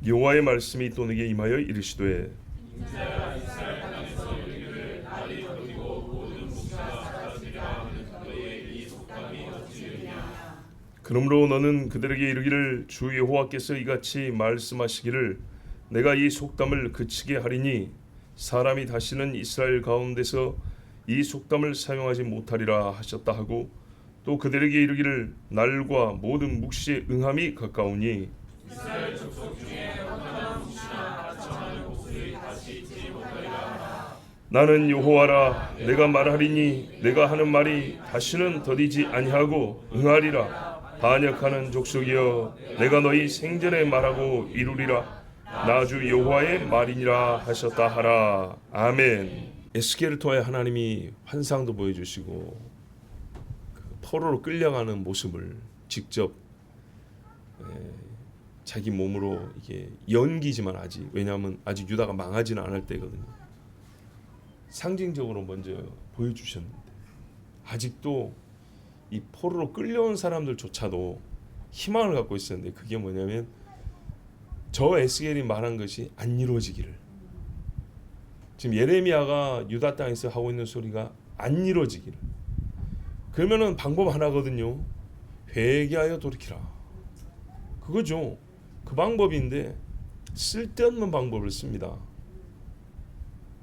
여호와의 말씀이 또 내게 임하여 이르시되 그러므로 너는 그들에게 이르기를 주 여호와께서 이같이 말씀하시기를 내가 이 속담을 그치게 하리니 사람이 다시는 이스라엘 가운데서 이 속담을 사용하지 못하리라 하셨다 하고 또 그들에게 이르기를 날과 모든 묵시의 응함이 가까우니 이스라엘 족속 중에 어떠한 묵시나 가청하는 곳을 다시 잊지 못하리라. 나는 여호와라. 내가 말하리니 내가 하는 말이 다시는 더디지 아니하고 응하리라. 반역하는 족속이여 내가 너희 생전에 말하고 이루리라. 나 주 여호와의 말이니라 하셨다 하라. 아멘. 에스겔을 통해 하나님이 환상도 보여주시고 포로로 끌려가는 모습을 직접 자기 몸으로 이게 연기지만 아직, 왜냐하면 아직 유다가 망하지는 않을 때거든요. 상징적으로 먼저 보여주셨는데 아직도 이 포로로 끌려온 사람들조차도 희망을 갖고 있었는데 그게 뭐냐면 저 에스겔이 말한 것이 안 이루어지기를. 지금 예레미야가 유다 땅에서 하고 있는 소리가 안 이루어지기를. 그러면은 방법 하나거든요. 회개하여 돌이키라. 그거죠. 그 방법인데 쓸데없는 방법을 씁니다.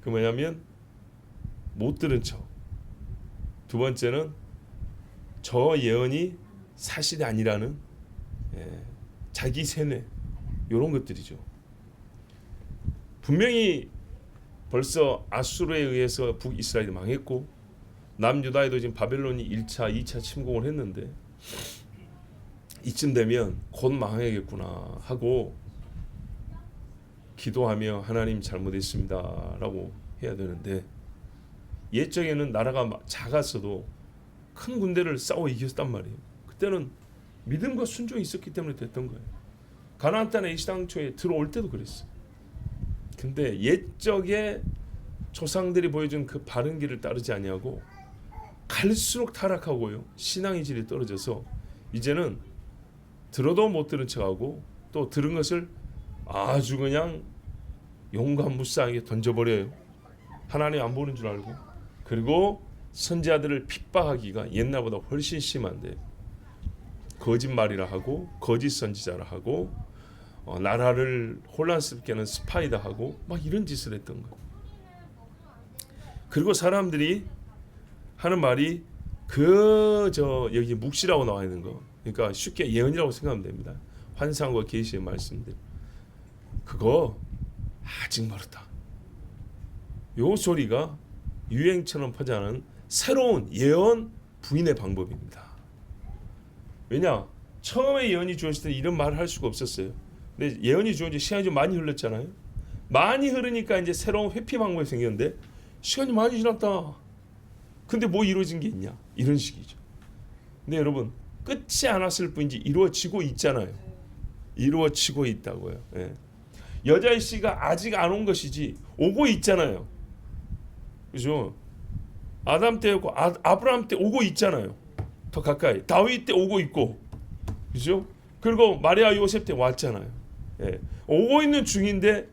그 뭐냐면 못 들은 척. 두 번째는 저 예언이 사실이 아니라는 자기 세뇌, 이런 것들이죠. 분명히 벌써 아수르에 의해서 북이스라엘이 망했고 남유다에도 지금 바벨론이 1차, 2차 침공을 했는데 이쯤 되면 곧 망하겠구나 하고 기도하며 하나님 잘못했습니다 라고 해야 되는데, 옛적에는 나라가 작았어도 큰 군대를 싸워 이겼단 말이에요. 그때는 믿음과 순종이 있었기 때문에 됐던 거예요. 가나안 땅에 이시당초에 들어올 때도 그랬어요. 근데 옛적에 조상들이 보여준 그 바른 길을 따르지 아니하고 갈수록 타락하고요, 신앙의 질이 떨어져서 이제는 들어도 못 들은 척하고 또 들은 것을 아주 그냥 용감무쌍하게 던져버려요. 하나님 안 보는 줄 알고. 그리고 선지자들을 핍박하기가 옛날보다 훨씬 심한데 거짓말이라 하고 거짓 선지자라 하고 나라를 혼란스럽게 하는 스파이다 하고 막 이런 짓을 했던 거예요. 그리고 사람들이 하는 말이 여기 묵시라고 나와 있는 거, 그러니까 쉽게 예언이라고 생각하면 됩니다. 환상과 계시의 말씀들, 그거 아직 멀었다. 요 소리가 유행처럼 퍼져나가는 새로운 예언 부인의 방법입니다. 왜냐? 처음에 예언이 주어질 때 이런 말을 할 수가 없었어요. 근데 예언이 주어진 시간이 좀 많이 흘렀잖아요. 많이 흐르니까 이제 새로운 회피 방법이 생겼는데 시간이 많이 지났다. 근데 뭐 이루어진 게 있냐? 이런 식이죠. 근데 여러분, 끝이 안 왔을 뿐이지 이루어지고 있잖아요. 이루어지고 있다고요. 예. 여자의 씨가 아직 안 온 것이지 오고 있잖아요. 그죠? 아담 때였고 아브라함 때 오고 있잖아요. 더 가까이. 다윗 때 오고 있고, 그죠? 그리고 마리아 요셉 때 왔잖아요. 예. 오고 있는 중인데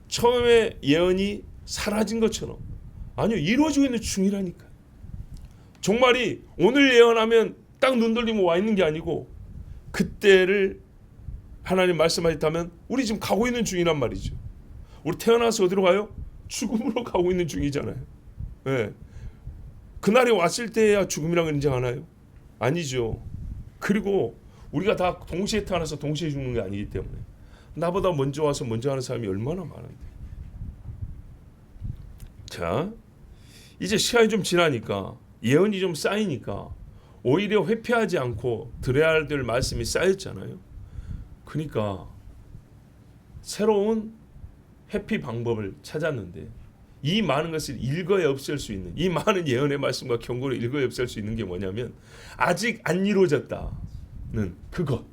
처음에 예언이 사라진 것처럼, 아니요, 이루어지고 있는 중이라니까. 종말이 오늘 예언하면 딱 눈 돌리면 와 있는 게 아니고 그때를 하나님 말씀하셨다면 우리 지금 가고 있는 중이란 말이죠. 우리 태어나서 어디로 가요? 죽음으로 가고 있는 중이잖아요. 예. 그날이 왔을 때야 죽음이라고 인정하나요? 아니죠. 그리고 우리가 다 동시에 태어나서 동시에 죽는 게 아니기 때문에 나보다 먼저 와서 먼저 하는 사람이 얼마나 많은데. 자, 이제 시간이 좀 지나니까 예언이 좀 쌓이니까 오히려 회피하지 않고 들어야 될 말씀이 쌓였잖아요. 그러니까 새로운 회피 방법을 찾았는데, 이 많은 것을 일거에 없앨 수 있는, 이 많은 예언의 말씀과 경고를 일거에 없앨 수 있는 게 뭐냐면 아직 안 이루어졌다는 그것,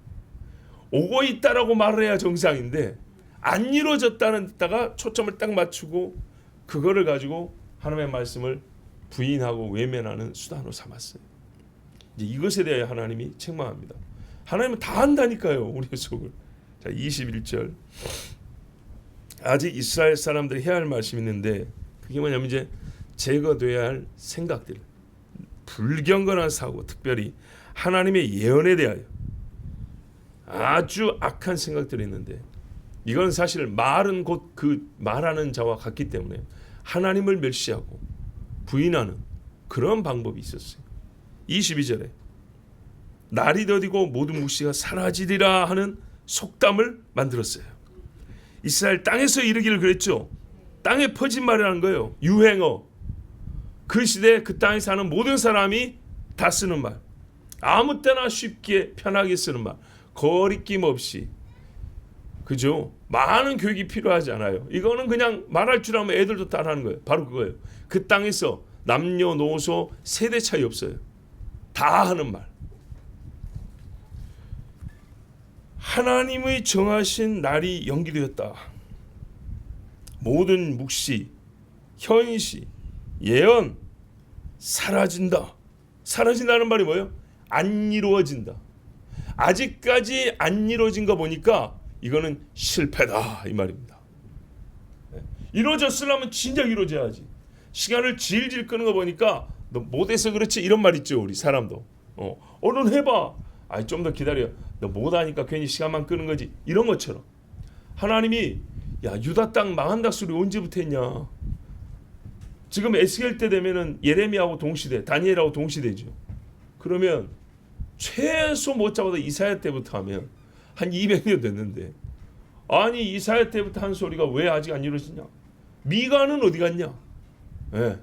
오고 있다라고 말을 해야 정상인데 안 이루어졌다는 데다가 초점을 딱 맞추고 그거를 가지고 하나님의 말씀을 부인하고 외면하는 수단으로 삼았어요. 이제 이것에 대해 하나님이 책망합니다. 하나님은 다 안다니까요, 우리의 속을. 자, 21절. 아직 이스라엘 사람들이 해야 할 말씀이 있는데 그게 뭐냐면 이제 제거돼야 할 생각들, 불경건한 사고, 특별히 하나님의 예언에 대하여 아주 악한 생각들이 있는데 이건 사실 말은 곧 그 말하는 자와 같기 때문에 하나님을 멸시하고 부인하는 그런 방법이 있었어요. 22절에 날이 더디고 모든 묵시가 사라지리라 하는 속담을 만들었어요. 이스라엘 땅에서 이르기를 그랬죠. 땅에 퍼진 말이라는 거예요. 유행어. 그 시대에 그 땅에 사는 모든 사람이 다 쓰는 말. 아무 때나 쉽게 편하게 쓰는 말. 거리낌 없이. 그죠? 많은 교육이 필요하지 않아요. 이거는 그냥 말할 줄 알면 애들도 따라하는 거예요. 바로 그거예요. 그 땅에서 남녀노소 세대 차이 없어요. 다 하는 말. 하나님의 정하신 날이 연기되었다. 모든 묵시, 현시, 예언 사라진다. 사라진다는 말이 뭐예요? 안 이루어진다. 아직까지 안 이루어진 거 보니까 이거는 실패다 이 말입니다. 이루어졌으려면 진작 이루어져야지. 시간을 질질 끄는 거 보니까 너 못해서 그렇지 이런 말 있죠. 우리 사람도. 얼른 해봐. 아니 좀 더 기다려. 너 못하니까 괜히 시간만 끄는 거지. 이런 것처럼 하나님이 야 유다 땅 망한다 소리 언제부터 했냐. 지금 에스겔 때 되면은 예레미야하고 동시대, 다니엘하고 동시대죠. 그러면 최소 못 잡아도 이사야 때부터 하면 한 200년 됐는데 아니 이사야 때부터 한 소리가 왜 아직 안 이루어지냐. 미가는 어디 갔냐. 네.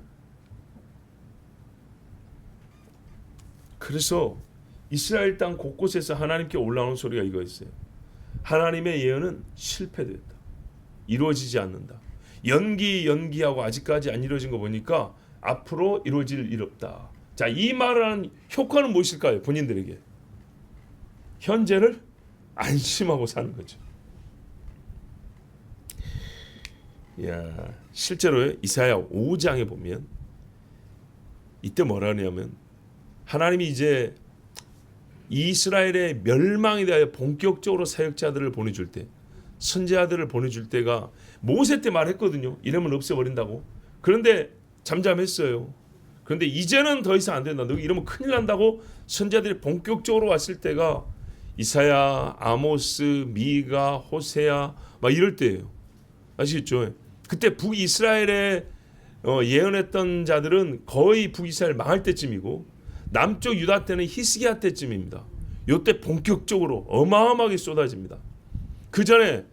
그래서 이스라엘 땅 곳곳에서 하나님께 올라오는 소리가 이거였어요. 하나님의 예언은 실패됐다. 이루어지지 않는다. 연기하고 아직까지 안 이루어진 거 보니까 앞으로 이루어질 일 없다. 자, 이 말하는 효과는 무엇일까요? 본인들에게. 현재를 안심하고 사는 거죠. 야, 실제로 이사야 5장에 보면 이때 뭐라 하냐면 하나님이 이제 이스라엘의 멸망에 대하여 본격적으로 사역자들을 보내줄 때, 선지자들을 보내줄 때가 모세 때 말했거든요. 이러면 없애버린다고. 그런데 잠잠했어요. 그런데 이제는 더 이상 안 된다. 너 이러면 큰일 난다고 선지자들이 본격적으로 왔을 때가 이사야, 아모스, 미가, 호세야 막 이럴 때예요. 아시겠죠? 그때 북이스라엘에 예언했던 자들은 거의 북이스라엘 망할 때쯤이고 남쪽 유다 때는 히스기야 때쯤입니다. 이때 본격적으로 어마어마하게 쏟아집니다. 그 전에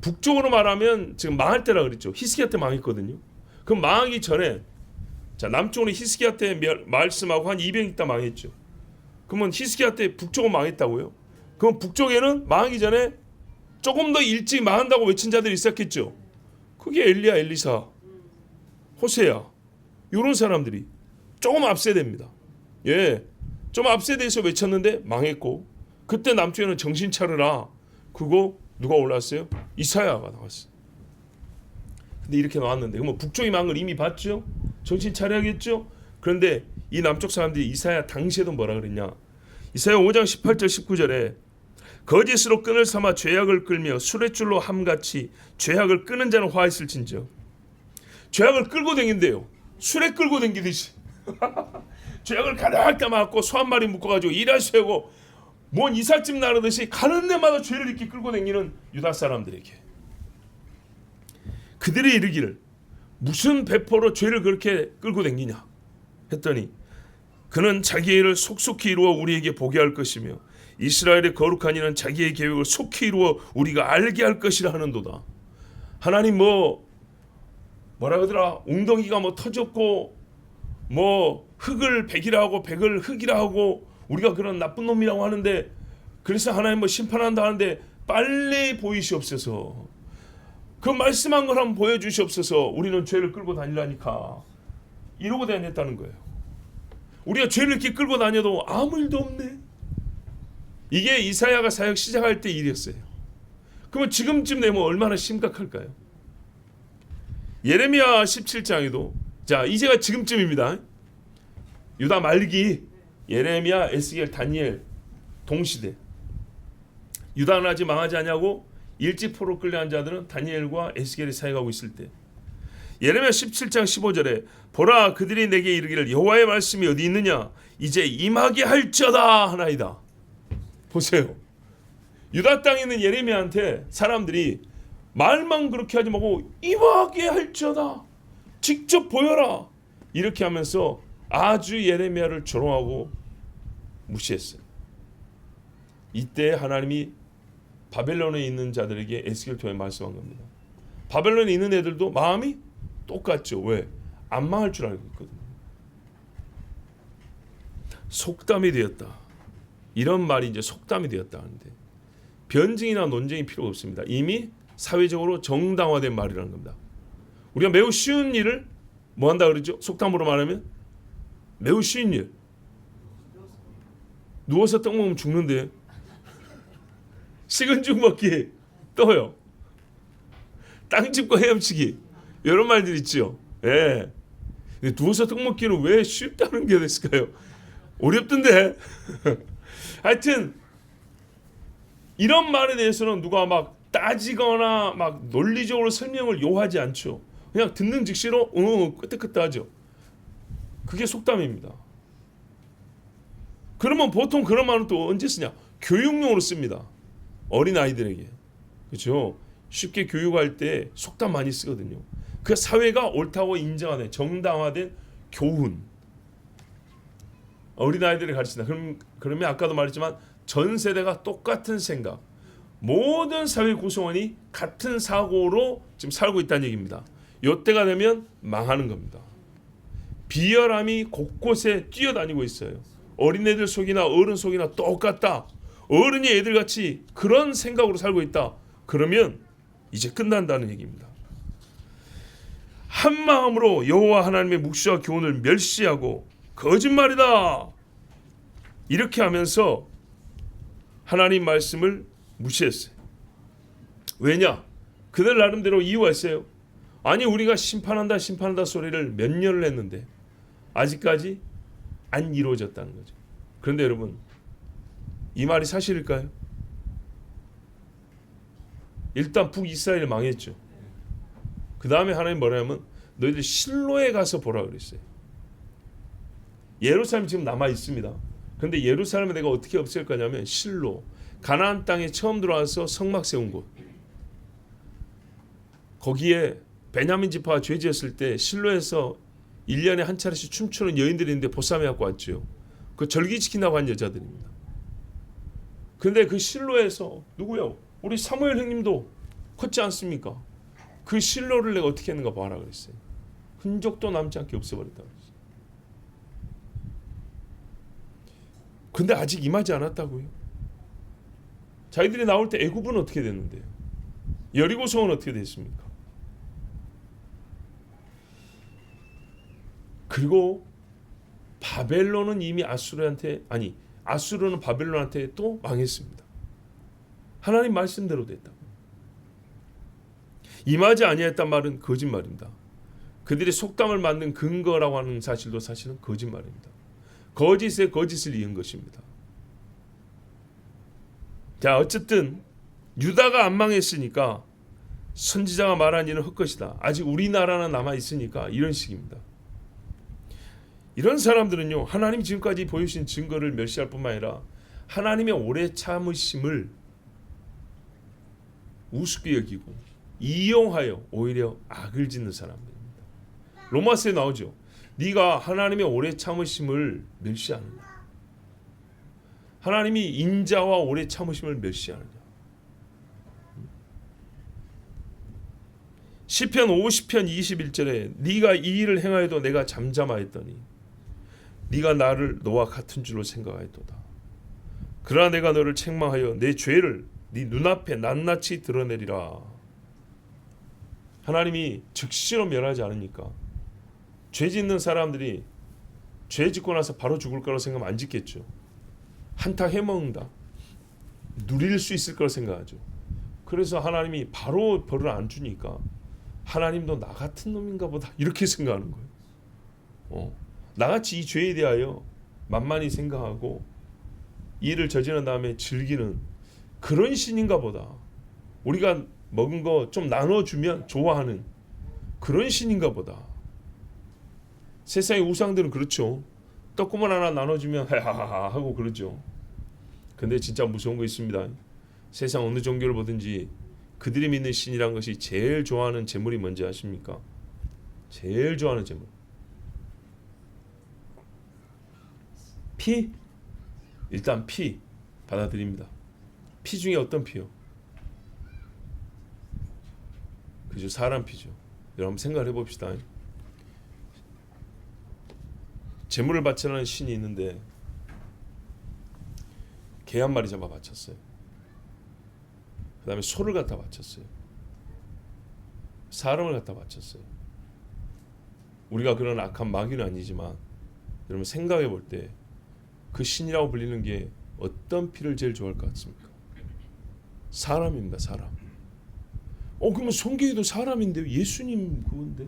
북쪽으로 말하면 지금 망할 때라 그랬죠. 히스기야 때 망했거든요. 그럼 망하기 전에 자 남쪽으로 히스기야 때 말씀하고 한 200년 있다 망했죠. 그러면 히스기야 때 북쪽은 망했다고요? 그럼 북쪽에는 망하기 전에 조금 더 일찍 망한다고 외친 자들이 있었겠죠. 그게 엘리야, 엘리사, 호세야 이런 사람들이 조금 앞세대입니다. 예, 좀 앞세대에서 외쳤는데 망했고 그때 남쪽에는 정신 차려라. 그거 누가 올라왔어요? 이사야가 나왔어요. 근데 이렇게 나왔는데 그러면 북쪽이 망한 걸 이미 봤죠? 정신 차려야겠죠? 그런데 이 남쪽 사람들이 이사야 당시에도 뭐라 그랬냐. 이사야 5장 18절 19절에 거짓으로 끈을 삼아 죄악을 끌며 수레줄로 함같이 죄악을 끄는 자는 화있을진저. 죄악을 끌고 다닌대요. 수레 끌고 다니듯이. 죄악을 가득 담아갖고 소 한 마리 묶어가지고 일하시고 뭔 이삿짐 나르듯이 가는 데마다 죄를 이렇게 끌고 다니는 유다 사람들에게 그들이 이르기를 무슨 배포로 죄를 그렇게 끌고 다니냐 했더니 그는 자기의 일을 속속히 이루어 우리에게 보게 할 것이며 이스라엘의 거룩한 이는 자기의 계획을 속히 이루어 우리가 알게 할 것이라 하는도다. 하나님 뭐라 그러더라. 웅덩이가 터졌고 흙을 백이라 하고 백을 흙이라 하고 우리가 그런 나쁜 놈이라고 하는데 그래서 하나님 심판한다 하는데 빨리 보이시옵소서. 그 말씀한 걸 한번 보여주시옵소서. 우리는 죄를 끌고 다니라니까 이러고 다녔다는 거예요. 우리가 죄를 이렇게 끌고 다녀도 아무 일도 없네. 이게 이사야가 사역 시작할 때 일이었어요. 그러면 지금쯤 되면 얼마나 심각할까요? 예레미야 17장에도 자 이제가 지금쯤입니다. 유다 말기 예레미야, 에스겔, 다니엘 동시대 유다는 아직 망하지 않냐고 일찍 포로 끌려간 자들은 다니엘과 에스겔이 사역하고 있을 때, 예레미야 17장 15절에 보라 그들이 내게 이르기를 여호와의 말씀이 어디 있느냐 이제 임하게 할지어다 하나이다. 보세요. 유다 땅에 있는 예레미야한테 사람들이 말만 그렇게 하지 말고 임하게 할지어다, 직접 보여라, 이렇게 하면서 아주 예레미야를 조롱하고 무시했어요. 이때 하나님이 바벨론에 있는 자들에게 에스겔 통해 말씀한 겁니다. 바벨론에 있는 애들도 마음이 똑같죠. 왜? 안 망할 줄 알고 있거든요. 속담이 되었다. 이런 말이 이제 속담이 되었다 하는데 변증이나 논쟁이 필요가 없습니다. 이미 사회적으로 정당화된 말이라는 겁니다. 우리가 매우 쉬운 일을 뭐 한다 그러죠? 속담으로 말하면 매우 쉬운 일. 누워서 떡 먹으면 죽는데 식은 죽 먹기 떠요. 땅 짚고 헤엄치기 이런 말들 있죠. 예. 누워서 떡 먹기는 왜 쉽다는 게 됐을까요? 어렵던데. 하여튼 이런 말에 대해서는 누가 막 따지거나 막 논리적으로 설명을 요하지 않죠. 그냥 듣는 즉시로 끄떡끄떡하죠. 그게 속담입니다. 그러면 보통 그런 말은 또 언제 쓰냐? 교육용으로 씁니다. 어린 아이들에게. 그렇죠? 쉽게 교육할 때 속담 많이 쓰거든요. 그 사회가 옳다고 인정하는 정당화된 교훈. 어린 아이들을 가르친다. 그러면 아까도 말했지만 전 세대가 똑같은 생각, 모든 사회 구성원이 같은 사고로 지금 살고 있다는 얘기입니다. 이때가 되면 망하는 겁니다. 비열함이 곳곳에 뛰어다니고 있어요. 어린애들 속이나 어른 속이나 똑같다. 어른이 애들같이 그런 생각으로 살고 있다. 그러면 이제 끝난다는 얘기입니다. 한 마음으로 여호와 하나님의 묵시와 교훈을 멸시하고 거짓말이다 이렇게 하면서 하나님 말씀을 무시했어요. 왜냐? 그들 나름대로 이유가 있어요. 아니 우리가 심판한다 소리를 몇 년을 했는데 아직까지 안 이루어졌다는 거죠. 그런데 여러분 이 말이 사실일까요? 일단 북이스라엘 망했죠. 그 다음에 하나님 뭐라 하면 너희들 실로에 가서 보라 그랬어요. 예루살렘 지금 남아 있습니다. 그런데 예루살렘을 내가 어떻게 없앨 거냐면 실로, 가나안 땅에 처음 들어와서 성막 세운 곳, 거기에 베냐민 지파가 죄 지었을 때 실로에서 1년에 한 차례씩 춤추는 여인들이 있는데 보쌈해 갖고 왔죠. 그 절기 지킨다고 한 여자들입니다. 근데 그 실로에서 누구요? 우리 사무엘 형님도 컸지 않습니까? 그 실로를 내가 어떻게 했는가 봐라 그랬어요. 흔적도 남지 않게 없애버렸다 그랬어요. 근데 아직 임하지 않았다고요. 자기들이 나올 때 애굽은 어떻게 됐는데요? 여리고성은 어떻게 됐습니까? 그리고 바벨론은 이미 아수르는 바벨론한테 또 망했습니다. 하나님 말씀대로 됐다. 임하지 아니했단 말은 거짓말입니다. 그들이 속담을 만든 근거라고 하는 사실도 사실은 거짓말입니다. 거짓에 거짓을 이은 것입니다. 자, 어쨌든 유다가 안 망했으니까 선지자가 말한 일은 헛것이다. 아직 우리나라는 남아 있으니까 이런 식입니다. 이런 사람들은요, 하나님 지금까지 보여주신 증거를 멸시할 뿐만 아니라 하나님의 오래 참으심을 우습게 여기고 이용하여 오히려 악을 짓는 사람들입니다. 로마서에 나오죠. 네가 하나님의 오래 참으심을 멸시하느냐? 하나님이 인자와 오래 참으심을 멸시하느냐? 시편 50편 21절에 네가 이 일을 행하여도 내가 잠잠하였더니 네가 나를 너와 같은 줄로 생각하였도다. 그러나 내가 너를 책망하여 내 죄를 네 눈앞에 낱낱이 드러내리라. 하나님이 즉시로 멸하지 않으니까 죄 짓는 사람들이 죄 짓고 나서 바로 죽을 거라고 생각하면 안 짓겠죠. 한타 해먹는다. 누릴 수 있을 거라고 생각하죠. 그래서 하나님이 바로 벌을 안 주니까 하나님도 나 같은 놈인가 보다 이렇게 생각하는 거예요. 나같이 이 죄에 대하여 만만히 생각하고 이 일을 저지른 다음에 즐기는 그런 신인가 보다. 우리가 먹은 거 좀 나눠주면 좋아하는 그런 신인가 보다. 세상의 우상들은 그렇죠. 떡국물 하나 나눠주면 하하하 하고 그러죠. 근데 진짜 무서운 거 있습니다. 세상 어느 종교를 보든지 그들이 믿는 신이란 것이 제일 좋아하는 제물이 뭔지 아십니까? 제일 좋아하는 제물. 피? 일단 피 받아들입니다. 피 중에 어떤 피요? 그죠? 사람 피죠. 여러분 생각을 해봅시다. 제물을 바치라는 신이 있는데 개 한 마리 잡아 바쳤어요. 그 다음에 소를 갖다 바쳤어요. 사람을 갖다 바쳤어요. 우리가 그런 악한 마귀는 아니지만 여러분 생각해 볼 때 그 신이라고 불리는 게 어떤 피를 제일 좋아할 것 같습니까? 사람입니다. 사람. 그러면 성경에도 사람인데 예수님 그건데?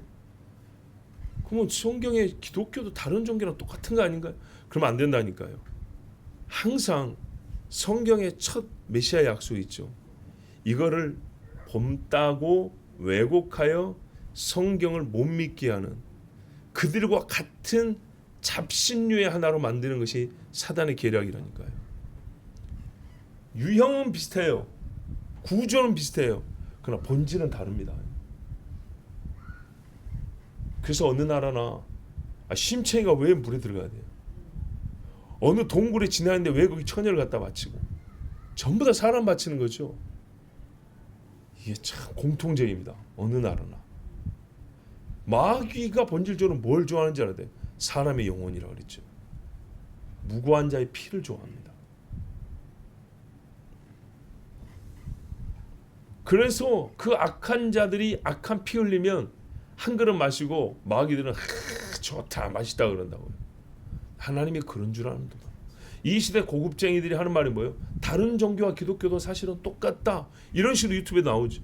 그러면 성경에 기독교도 다른 종교랑 똑같은 거 아닌가요? 그러면 안 된다니까요. 항상 성경의 첫 메시아 약속이 있죠. 이거를 봄따고 왜곡하여 성경을 못 믿게 하는 그들과 같은 잡신류의 하나로 만드는 것이 사단의 계략이라니까요. 유형은 비슷해요. 구조는 비슷해요. 그러나 본질은 다릅니다. 그래서 어느 나라나 심청이가 왜 물에 들어가야 돼요? 어느 동굴에 지나는데 왜 거기 처녀를 갖다 바치고 전부 다 사람 바치는 거죠. 이게 참 공통적입니다. 어느 나라나. 마귀가 본질적으로 뭘 좋아하는지 알아야 돼요. 사람의 영혼이라고 그랬죠. 무고한 자의 피를 좋아합니다. 그래서 그 악한 자들이 악한 피 흘리면 한 그릇 마시고 마귀들은 좋다 맛있다 그런다고요. 하나님이 그런 줄 아는구나. 이 시대 고급쟁이들이 하는 말이 뭐예요? 다른 종교와 기독교도 사실은 똑같다. 이런 식으로 유튜브에 나오죠.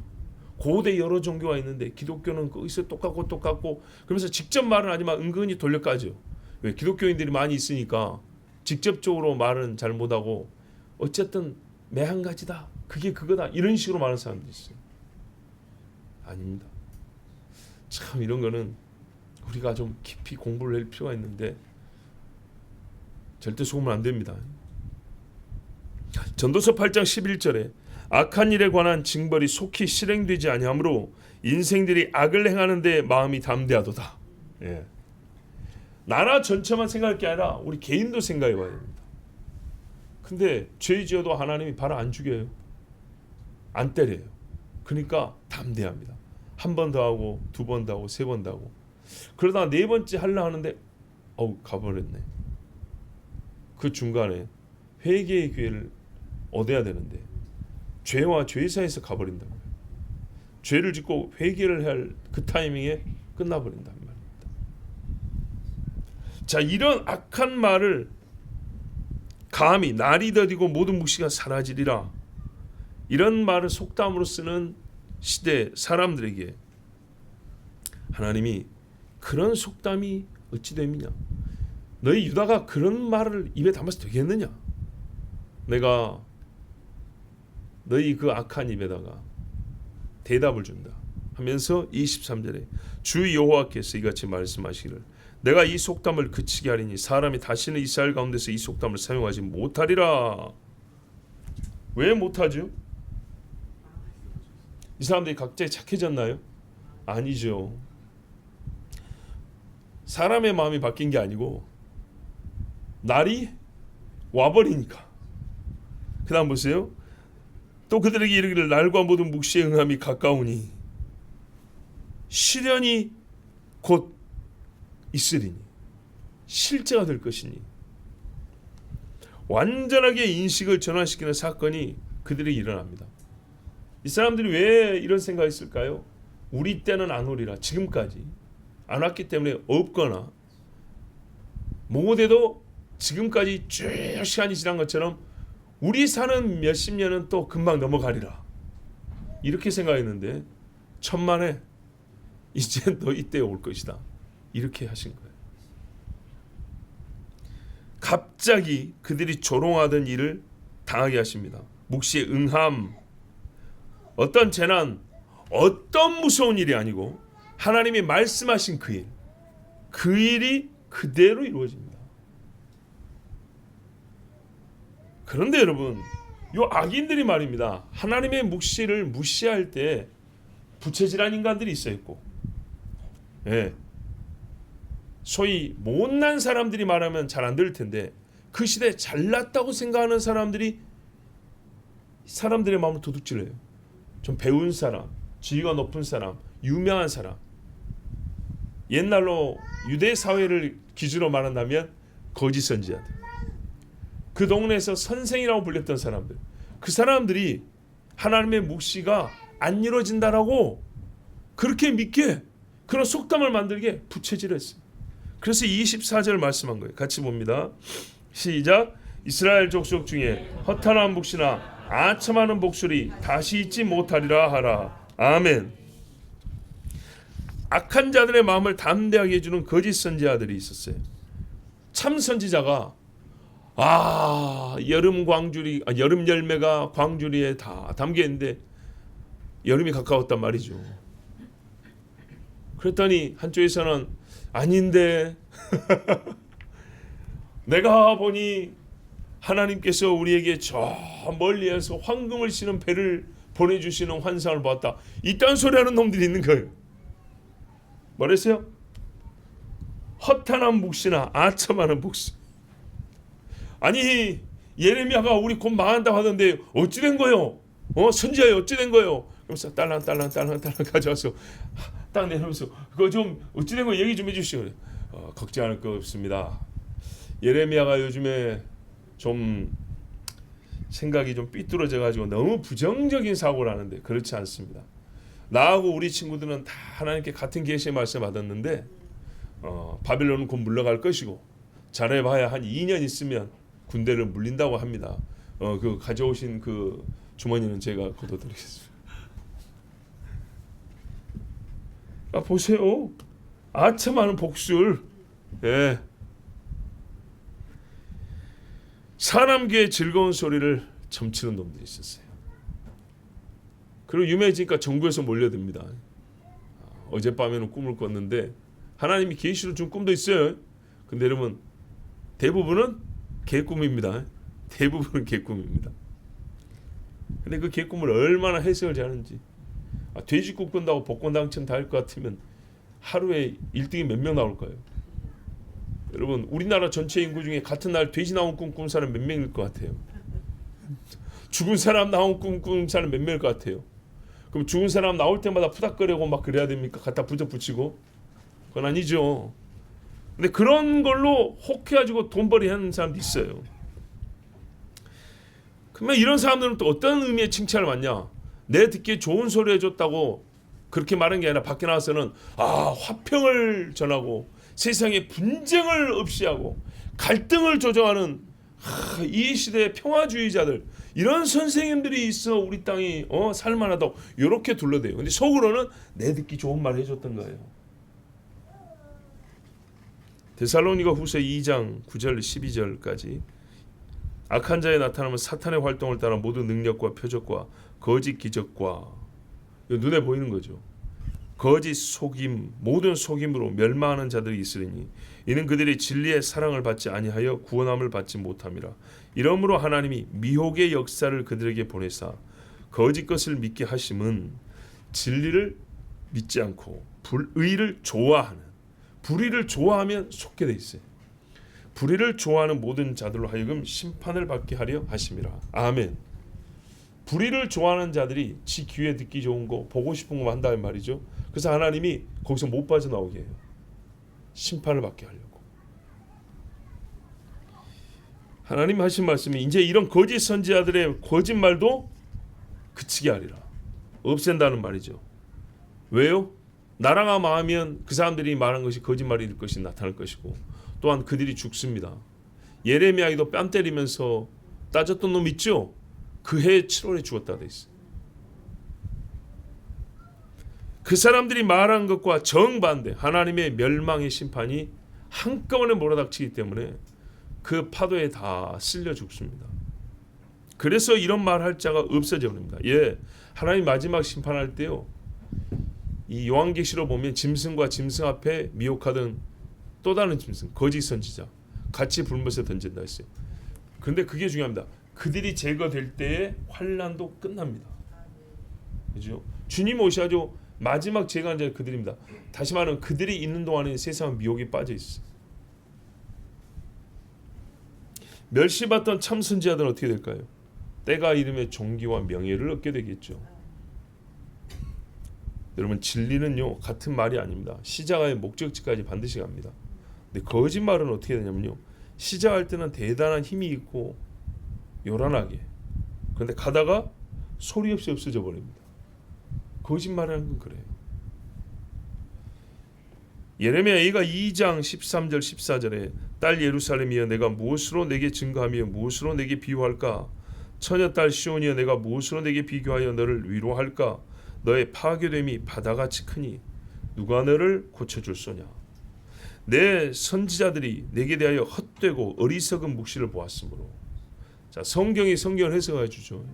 고대 여러 종교가 있는데 기독교는 거기서 똑같고 그러면서 직접 말은 하지만 은근히 돌려까죠. 왜? 기독교인들이 많이 있으니까 직접적으로 말은 잘 못하고 어쨌든 매 한 가지다. 그게 그거다. 이런 식으로 말하는 사람들이 있어요. 아닙니다. 참 이런 거는 우리가 좀 깊이 공부를 할 필요가 있는데 절대 속으면 안 됩니다. 전도서 8장 11절에 악한 일에 관한 징벌이 속히 실행되지 아니하므로 인생들이 악을 행하는 데 마음이 담대하도다. 예. 나라 전체만 생각할 게 아니라 우리 개인도 생각해 봐야 됩니다. 근데 죄 지어도 하나님이 바로 안 죽여요. 안 때려요. 그러니까 담대합니다. 한 번 더 하고 두 번 더 하고 세 번 더 하고 그러다가 네 번째 하려 하는데 가버렸네. 그 중간에 회개의 기회를 얻어야 되는데 죄와 죄 사이에서 가버린다고요. 죄를 짓고 회개를 할 그 타이밍에 끝나버린단 말입니다. 자, 이런 악한 말을 감히 날이 더디고 모든 묵시가 사라지리라. 이런 말을 속담으로 쓰는 시대 사람들에게 하나님이 그런 속담이 어찌 됨이냐? 너희 유다가 그런 말을 입에 담아서 되겠느냐? 내가 너희 그 악한 입에다가 대답을 준다 하면서 23절에 주 여호와께서 이같이 말씀하시기를 내가 이 속담을 그치게 하리니 사람이 다시는 이스라엘 가운데서 이 속담을 사용하지 못하리라. 왜 못하죠? 이 사람들이 각자 착해졌나요? 아니죠. 사람의 마음이 바뀐 게 아니고 날이 와버리니까. 그 다음 보세요. 또 그들에게 이르기를 날과 모든 묵시의 응함이 가까우니 시련이 곧 있으리니 실제가 될 것이니 완전하게 인식을 전환시키는 사건이 그들에게 일어납니다. 이 사람들이 왜 이런 생각을 했을까요? 우리 때는 안 오리라. 지금까지 안 왔기 때문에 없거나 못해도 지금까지 쭉 시간이 지난 것처럼 우리 사는 몇십 년은 또 금방 넘어가리라. 이렇게 생각했는데 천만에 이제 너 이때 올 것이다. 이렇게 하신 거예요. 갑자기 그들이 조롱하던 일을 당하게 하십니다. 묵시의 응함, 어떤 재난, 어떤 무서운 일이 아니고 하나님이 말씀하신 그 일이 그대로 이루어집니다. 그런데 여러분, 요 악인들이 말입니다. 하나님의 묵시를 무시할 때 부채질한 인간들이 있어 있고, 예, 소위 못난 사람들이 말하면 잘 안 들을 텐데 그 시대에 잘났다고 생각하는 사람들의 마음을 도둑질해요. 좀 배운 사람, 지위가 높은 사람, 유명한 사람. 옛날로 유대 사회를 기준으로 말한다면 거짓 선지자들, 그 동네에서 선생이라고 불렸던 사람들, 그 사람들이 하나님의 묵시가 안 이루어진다라고 그렇게 믿게, 그런 속담을 만들게 부채질했어요. 그래서 24절 말씀한 거예요. 같이 봅니다. 시작. 이스라엘 족속 중에 허탄한 묵시나 아첨하는 복술이 다시 있지 못하리라 하라. 아멘. 악한 자들의 마음을 담대하게 해주는 거짓 선지자들이 있었어요. 참 선지자가 여름 열매가 광주리에 다 담겨 있는데 여름이 가까웠단 말이죠. 그랬더니 한쪽에서는 아닌데 내가 보니 하나님께서 우리에게 저 멀리에서 황금을 싣는 배를 보내주시는 환상을 보았다. 이딴 소리 하는 놈들이 있는 거예요. 뭐랬어요? 허탄한 묵시나 아첨하는 복수. 아니 예레미야가 우리 곧 망한다고 하던데 어찌 된 거요? 선지자에 어찌 된 거요? 그러면서 딸랑 가져와서 딱 내놓으면서 그거 좀 어찌 된 거 얘기 좀 해주시오. 걱정할 거 없습니다. 예레미야가 요즘에 좀 생각이 좀 삐뚤어져 가지고 너무 부정적인 사고를 하는데 그렇지 않습니다. 나하고 우리 친구들은 다 하나님께 같은 계시의 말씀 받았는데 바빌론은 곧 물러갈 것이고 잘해봐야 한 2년 있으면 군대를 물린다고 합니다. 그 가져오신 그 주머니는 제가 걷어드리겠습니다. 보세요. 아첨하는 복술. 예. 사람 귀에 즐거운 소리를 점치는 놈들이 있었어요. 그리고 유명해지니까 전국에서 몰려듭니다. 어젯밤에는 꿈을 꿨는데 하나님이 계시로 준 꿈도 있어요. 근데 여러분 대부분은 개꿈입니다. 대부분은 개꿈입니다. 근데 그 개꿈을 얼마나 해석을 잘하는지. 돼지꿈 꾼다고 복권 당첨 다 할 것 같으면 하루에 1등이 몇 명 나올까요? 여러분 우리나라 전체 인구 중에 같은 날 돼지 나온 꿈 꾼 사람 몇 명일 것 같아요? 죽은 사람 나온 꿈 꾼 사람 몇 명일 것 같아요? 그럼 죽은 사람 나올 때마다 푸닥거리고 막 그래야 됩니까? 갖다 붙이고? 그건 아니죠. 근데 그런 걸로 혹해가지고 돈벌이 하는 사람도 있어요. 그러면 이런 사람들은 또 어떤 의미의 칭찬을 받냐? 내 듣기에 좋은 소리 해줬다고 그렇게 말한 게 아니라 밖에 나와서는 화평을 전하고 세상에 분쟁을 없이 하고 갈등을 조정하는 이 시대의 평화주의자들, 이런 선생님들이 있어 우리 땅이 살만하다고 이렇게 둘러대요. 근데 속으로는 내 듣기 좋은 말 해줬던 거예요. 데살로니가 후서 2장 9절 12절까지 악한 자에 나타나면 사탄의 활동을 따라 모든 능력과 표적과 거짓 기적과 눈에 보이는 거죠. 거짓 속임, 모든 속임으로 멸망하는 자들이 있으리니 이는 그들이 진리의 사랑을 받지 아니하여 구원함을 받지 못함이라. 이러므로 하나님이 미혹의 역사를 그들에게 보내사 거짓 것을 믿게 하심은 진리를 믿지 않고 불의를 좋아하는, 불의를 좋아하면 속게 돼 있어요. 불의를 좋아하는 모든 자들로 하여금 심판을 받게 하려 하심이라. 아멘. 불의를 좋아하는 자들이 지 귀에 듣기 좋은 거 보고 싶은 거 한다는 말이죠. 그래서 하나님이 거기서 못 빠져나오게 해요. 심판을 받게 하려고. 하나님 하신 말씀이 이제 이런 거짓 선지자들의 거짓말도 그치게 하리라. 없앤다는 말이죠. 왜요? 나라가 망하면 그 사람들이 말한 것이 거짓말일 것이 나타날 것이고 또한 그들이 죽습니다. 예레미야도 뺨 때리면서 따졌던 놈 있죠? 그 해 7월에 죽었다 돼 있어요. 그 사람들이 말한 것과 정반대 하나님의 멸망의 심판이 한꺼번에 몰아닥치기 때문에 그 파도에 다 쓸려 죽습니다. 그래서 이런 말할 자가 없어져 버립니다. 예, 하나님 마지막 심판할 때요, 이 요한계시록 보면 짐승과 짐승 앞에 미혹하던 또 다른 짐승, 거짓 선지자 같이 불못에 던진다 했어요. 그런데 그게 중요합니다. 그들이 제거될 때에 환난도 끝납니다. 그죠? 주님 오셔가지고 마지막 제거한 자가 그들입니다. 다시 말하면 그들이 있는 동안에 세상은 미혹에 빠져 있어. 멸시받던 참 선지자들은 어떻게 될까요? 때가 이름의 존귀와 명예를 얻게 되겠죠. 여러분, 진리는요 같은 말이 아닙니다. 시작의 목적지까지 반드시 갑니다. 근데 거짓말은 어떻게 되냐면요, 시작할 때는 대단한 힘이 있고 요란하게, 그런데 가다가 소리 없이 없어져 버립니다. 거짓말하는 건 그래요. 예레미야가 2장 13절 14절에 딸 예루살렘이여 내가 무엇으로 내게 증거하며 무엇으로 내게 비유할까? 처녀 딸 시온이여 내가 무엇으로 내게 비교하여 너를 위로할까? 너의 파괴됨이 바다같이 크니 누가 너를 고쳐줄 소냐? 내 선지자들이 내게 대하여 헛되고 어리석은 묵시를 보았으므로. 자, 성경이 성경을 해석해 주죠.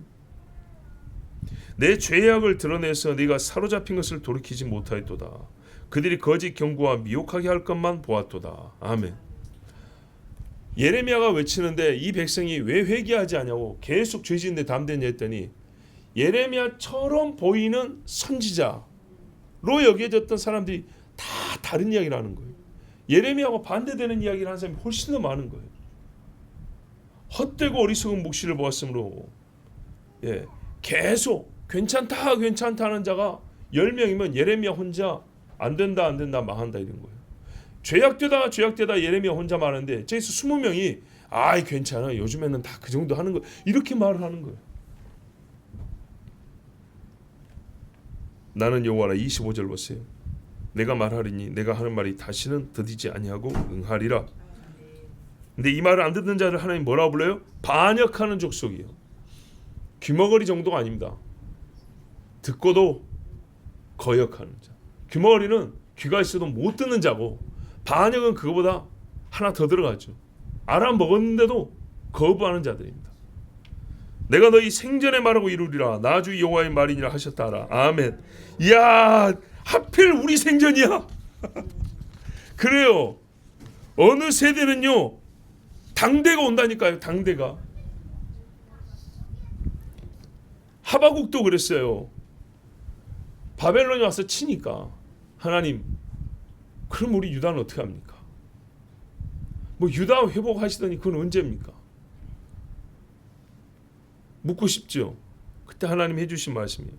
내 죄악을 드러내서 네가 사로잡힌 것을 돌이키지 못하였도다. 그들이 거짓 경고와 미혹하게 할 것만 보았도다. 아멘. 예레미야가 외치는데 이 백성이 왜 회개하지 않냐고 계속 죄 짓는데 담대냐 했더니, 예레미야처럼 보이는 선지자로 여겨졌던 사람들이 다 다른 이야기를 하는 거예요. 예레미야하고 반대되는 이야기를 하는 사람이 훨씬 더 많은 거예요. 헛되고 어리석은 묵시를 보았으므로. 예, 계속 괜찮다 하는 자가 10명이면 예레미야 혼자 안 된다 망한다 이런 거예요. 죄악되다 예레미야 혼자 말하는데 저기서 20명이 아이 괜찮아 요즘에는 다 그 정도 하는 거 이렇게 말을 하는 거예요. 나는 여호와라. 25절 보세요. 내가 말하리니 내가 하는 말이 다시는 더디지 아니하고 응하리라. 근데 이 말을 안 듣는 자를 하나님 뭐라고 불러요? 반역하는 족속이요. 귀머거리 정도가 아닙니다. 듣고도 거역하는 자. 귀머거리는 귀가 있어도 못 듣는 자고, 반역은 그거보다 하나 더 들어가죠. 알아먹었는데도 거부하는 자들입니다. 내가 너희 생전에 말하고 이루리라. 나 주 여호와의 말이니라 하셨다 하라. 아멘. 이야, 하필 우리 생전이야. 그래요. 어느 세대는요 당대가 온다니까요. 당대가. 하박국도 그랬어요. 바벨론이 와서 치니까 하나님, 그럼 우리 유다는 어떻게 합니까? 뭐 유다 회복하시더니 그건 언제입니까? 묻고 싶죠. 그때 하나님 해주신 말씀이에요.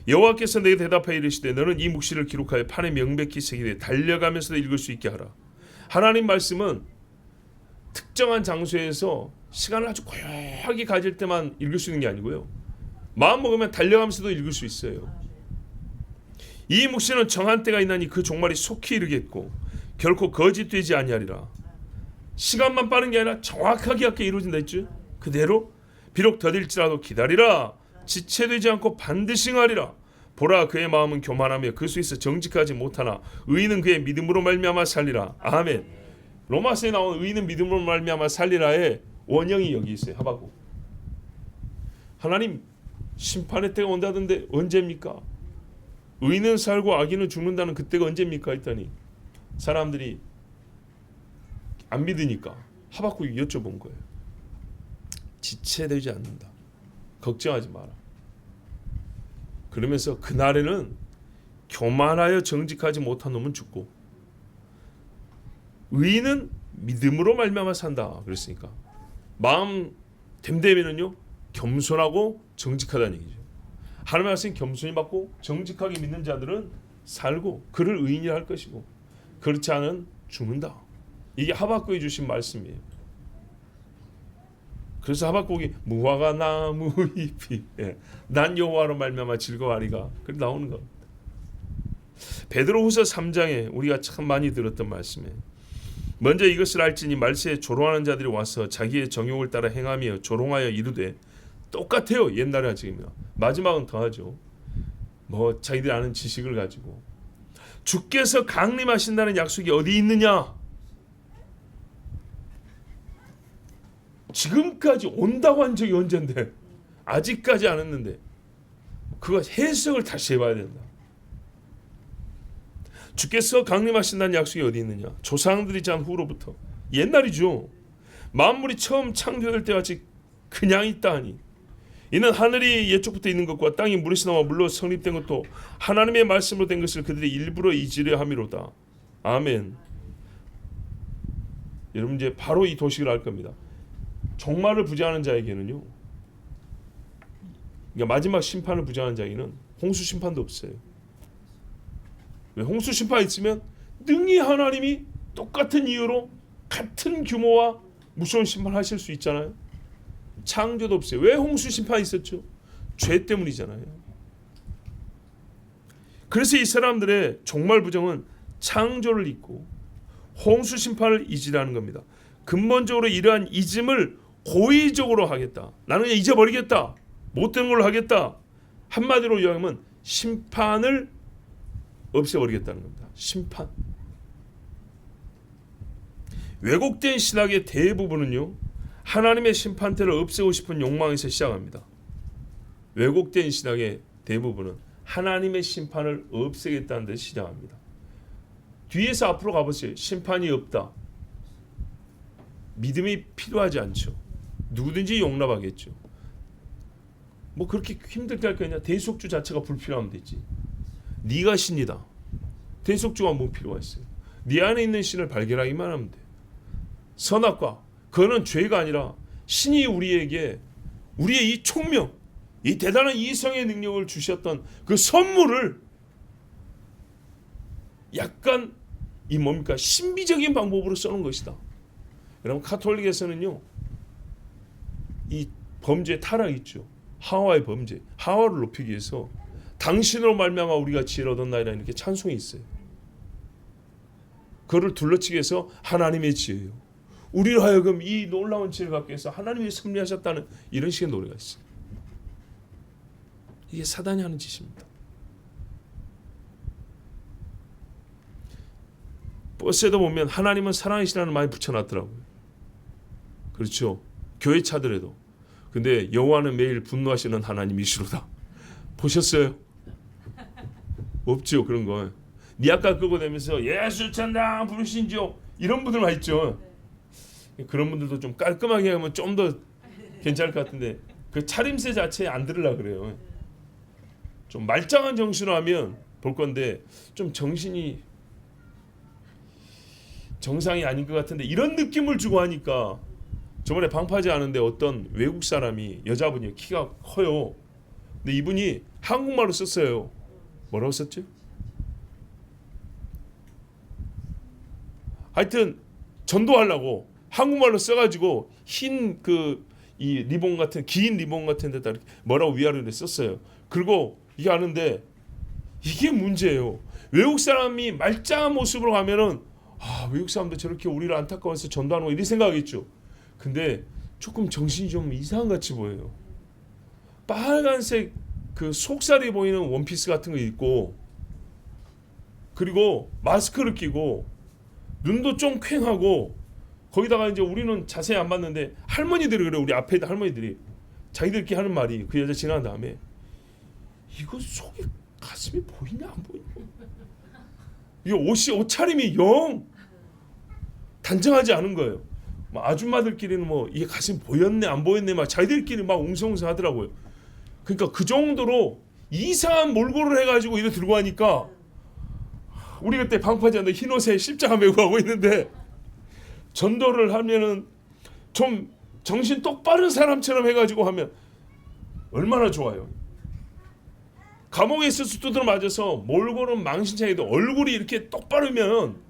여호와께서 내게 대답하여 이르시되 너는 이 묵시를 기록하여 판에 명백히 새기되 달려가면서도 읽을 수 있게 하라. 하나님 말씀은 특정한 장소에서 시간을 아주 고요하게 가질 때만 읽을 수 있는 게 아니고요, 마음 먹으면 달려가면서도 읽을 수 있어요. 이 묵시는 정한 때가 있나니 그 종말이 속히 이르겠고 결코 거짓되지 아니하리라. 시간만 빠른 게 아니라 정확하게 이루어진다 했죠. 그대로 비록 더딜지라도 기다리라. 지체되지 않고 반드시 응하리라. 보라, 그의 마음은 교만하며 그 수에서 정직하지 못하나 의인은 그의 믿음으로 말미암아 살리라. 아멘. 로마서에 나온 의인은 믿음으로 말미암아 살리라의 원형이 여기 있어요. 하박국. 하나님 심판의 때가 온다던데 언제입니까? 의인은 살고 악인은 죽는다는 그때가 언제입니까? 했더니 사람들이 안 믿으니까 하박국이 여쭤본 거예요. 지체되지 않는다. 걱정하지 마라. 그러면서 그날에는 교만하여 정직하지 못한 놈은 죽고 의인은 믿음으로 말미암아 산다. 그랬으니까 마음 됨되면은요 겸손하고 정직하다는 얘기죠. 하나님의 말씀 겸손히 받고 정직하게 믿는 자들은 살고 그를 의인이라 할 것이고 그렇지 않은 죽는다. 이게 하박국이 주신 말씀이에요. 그래서 하박국이 무화과 나무 잎이 난 여호와로 말미암아 즐거워하리가 그렇게 나오는 겁니다. 베드로후서 3장에 우리가 참 많이 들었던 말씀이에요. 먼저 이것을 알지니 말세에 조롱하는 자들이 와서 자기의 정욕을 따라 행하며 조롱하여 이르되, 똑같아요. 옛날에 지금요. 마지막은 더하죠. 뭐 자기들이 아는 지식을 가지고 주께서 강림하신다는 약속이 어디 있느냐? 지금까지 온다고 한 적이 언젠데 아직까지 안 왔는데 그거 해석을 다시 해봐야 된다. 주께서 강림하신다는 약속이 어디 있느냐? 조상들이 잔 후로부터 옛날이죠. 만물이 처음 창조될 때같이 그냥 있다 하니 이는 하늘이 예쪽부터 있는 것과 땅이 물에서 나와 물로 성립된 것도 하나님의 말씀으로 된 것을 그들이 일부러 잊으려 함이로다. 아멘. 여러분 이제 바로 이 도식을 알 겁니다. 종말을 부정하는 자에게는요, 그러니까 마지막 심판을 부정하는 자에게는 홍수 심판도 없어요. 왜? 홍수 심판이 있으면 능히 하나님이 똑같은 이유로 같은 규모와 무서운 심판하실 수 있잖아요. 창조도 없어요. 왜 홍수 심판이 있었죠? 죄 때문이잖아요. 그래서 이 사람들의 종말 부정은 창조를 잊고 홍수 심판을 잊으라는 겁니다. 근본적으로 이러한 잊음을 고의적으로 하겠다. 나는 그냥 잊어버리겠다. 못된 걸로 하겠다. 한마디로 이야기하면 심판을 없애버리겠다는 겁니다. 심판. 왜곡된 신학의 대부분은요, 하나님의 심판대를 없애고 싶은 욕망에서 시작합니다. 왜곡된 신학의 대부분은 하나님의 심판을 없애겠다는 데서 시작합니다. 뒤에서 앞으로 가보세요. 심판이 없다. 믿음이 필요하지 않죠. 누구든지 용납하겠죠. 뭐 그렇게 힘들게 할 거냐? 대속주 자체가 불필요하면 되지. 네가 신이다. 대속주가 뭐 필요가 있어요? 네 안에 있는 신을 발견하기만 하면 돼. 선악과 그거는 죄가 아니라 신이 우리에게 우리의 이 총명, 이 대단한 이성의 능력을 주셨던 그 선물을 약간 이 뭡니까? 신비적인 방법으로 써놓은 것이다. 여러분 카톨릭에서는요, 이 범죄 타락 있죠. 하와의 범죄, 하와를 높이기 위해서 당신으로 말미암아 우리가 지혜를 얻었나이다 이렇게 찬송이 있어요. 그를 둘러치기 위해서 하나님의 지혜요. 우리로 하여금 이 놀라운 지혜를 갖기 위해서 하나님이 섭리하셨다는 이런 식의 노래가 있어요. 이게 사단이 하는 짓입니다. 버스에도 보면 하나님은 사랑이시라는 말이 붙여놨더라고요. 그렇죠. 교회 차들에도. 근데 여호와는 매일 분노하시는 하나님이시로다. 보셨어요? 없죠 그런 거. 니 아까 끄고 다니면서 예수 찬양 부르신지요 이런 분들만 있죠. 그런 분들도 좀 깔끔하게 하면 좀 더 괜찮을 것 같은데 그 차림새 자체에 안 들으려고 그래요. 좀 말짱한 정신으로 하면 볼 건데 좀 정신이 정상이 아닌 것 같은데 이런 느낌을 주고 하니까 저번에 방파제 하는데 어떤 외국 사람이 여자분이 키가 커요. 근데 이분이 한국말로 썼어요. 뭐라고 썼죠? 하여튼 전도하려고 한국말로 써가지고 흰 그 이 리본 같은 긴 리본 같은 데다 이렇게 뭐라고 위아래로 썼어요. 그리고 이게 하는데 이게 문제예요. 외국 사람이 말짱한 모습으로 가면은 외국 사람도 저렇게 우리를 안타까워해서 전도하는 거 이런 생각하겠죠. 근데 조금 정신이 좀 이상한 같이 보여요. 빨간색 그 속살이 보이는 원피스 같은 거 입고 그리고 마스크를 끼고 눈도 좀 퀭하고 거기다가 이제 우리는 자세히 안 봤는데 할머니들이 그래. 우리 앞에 있는 할머니들이 자기들끼리 하는 말이 그 여자 지나간 다음에 이거 속에 가슴이 보이냐 안 보이냐 이거 옷차림이 영 단정하지 않은 거예요. 아줌마들끼리는 뭐 이게 가슴 보였네 안 보였네 막 자기들끼리 막 웅성웅성 하더라고요. 그러니까 그 정도로 이상한 몰골을 해가지고 이거 들고 하니까 우리 그때 방파제한테 흰 옷에 십자가 메고 하고 있는데 전도를 하면은 좀 정신 똑바른 사람처럼 해가지고 하면 얼마나 좋아요. 감옥에 있어서 두드려 맞아서 몰골은 망신창에도 얼굴이 이렇게 똑바르면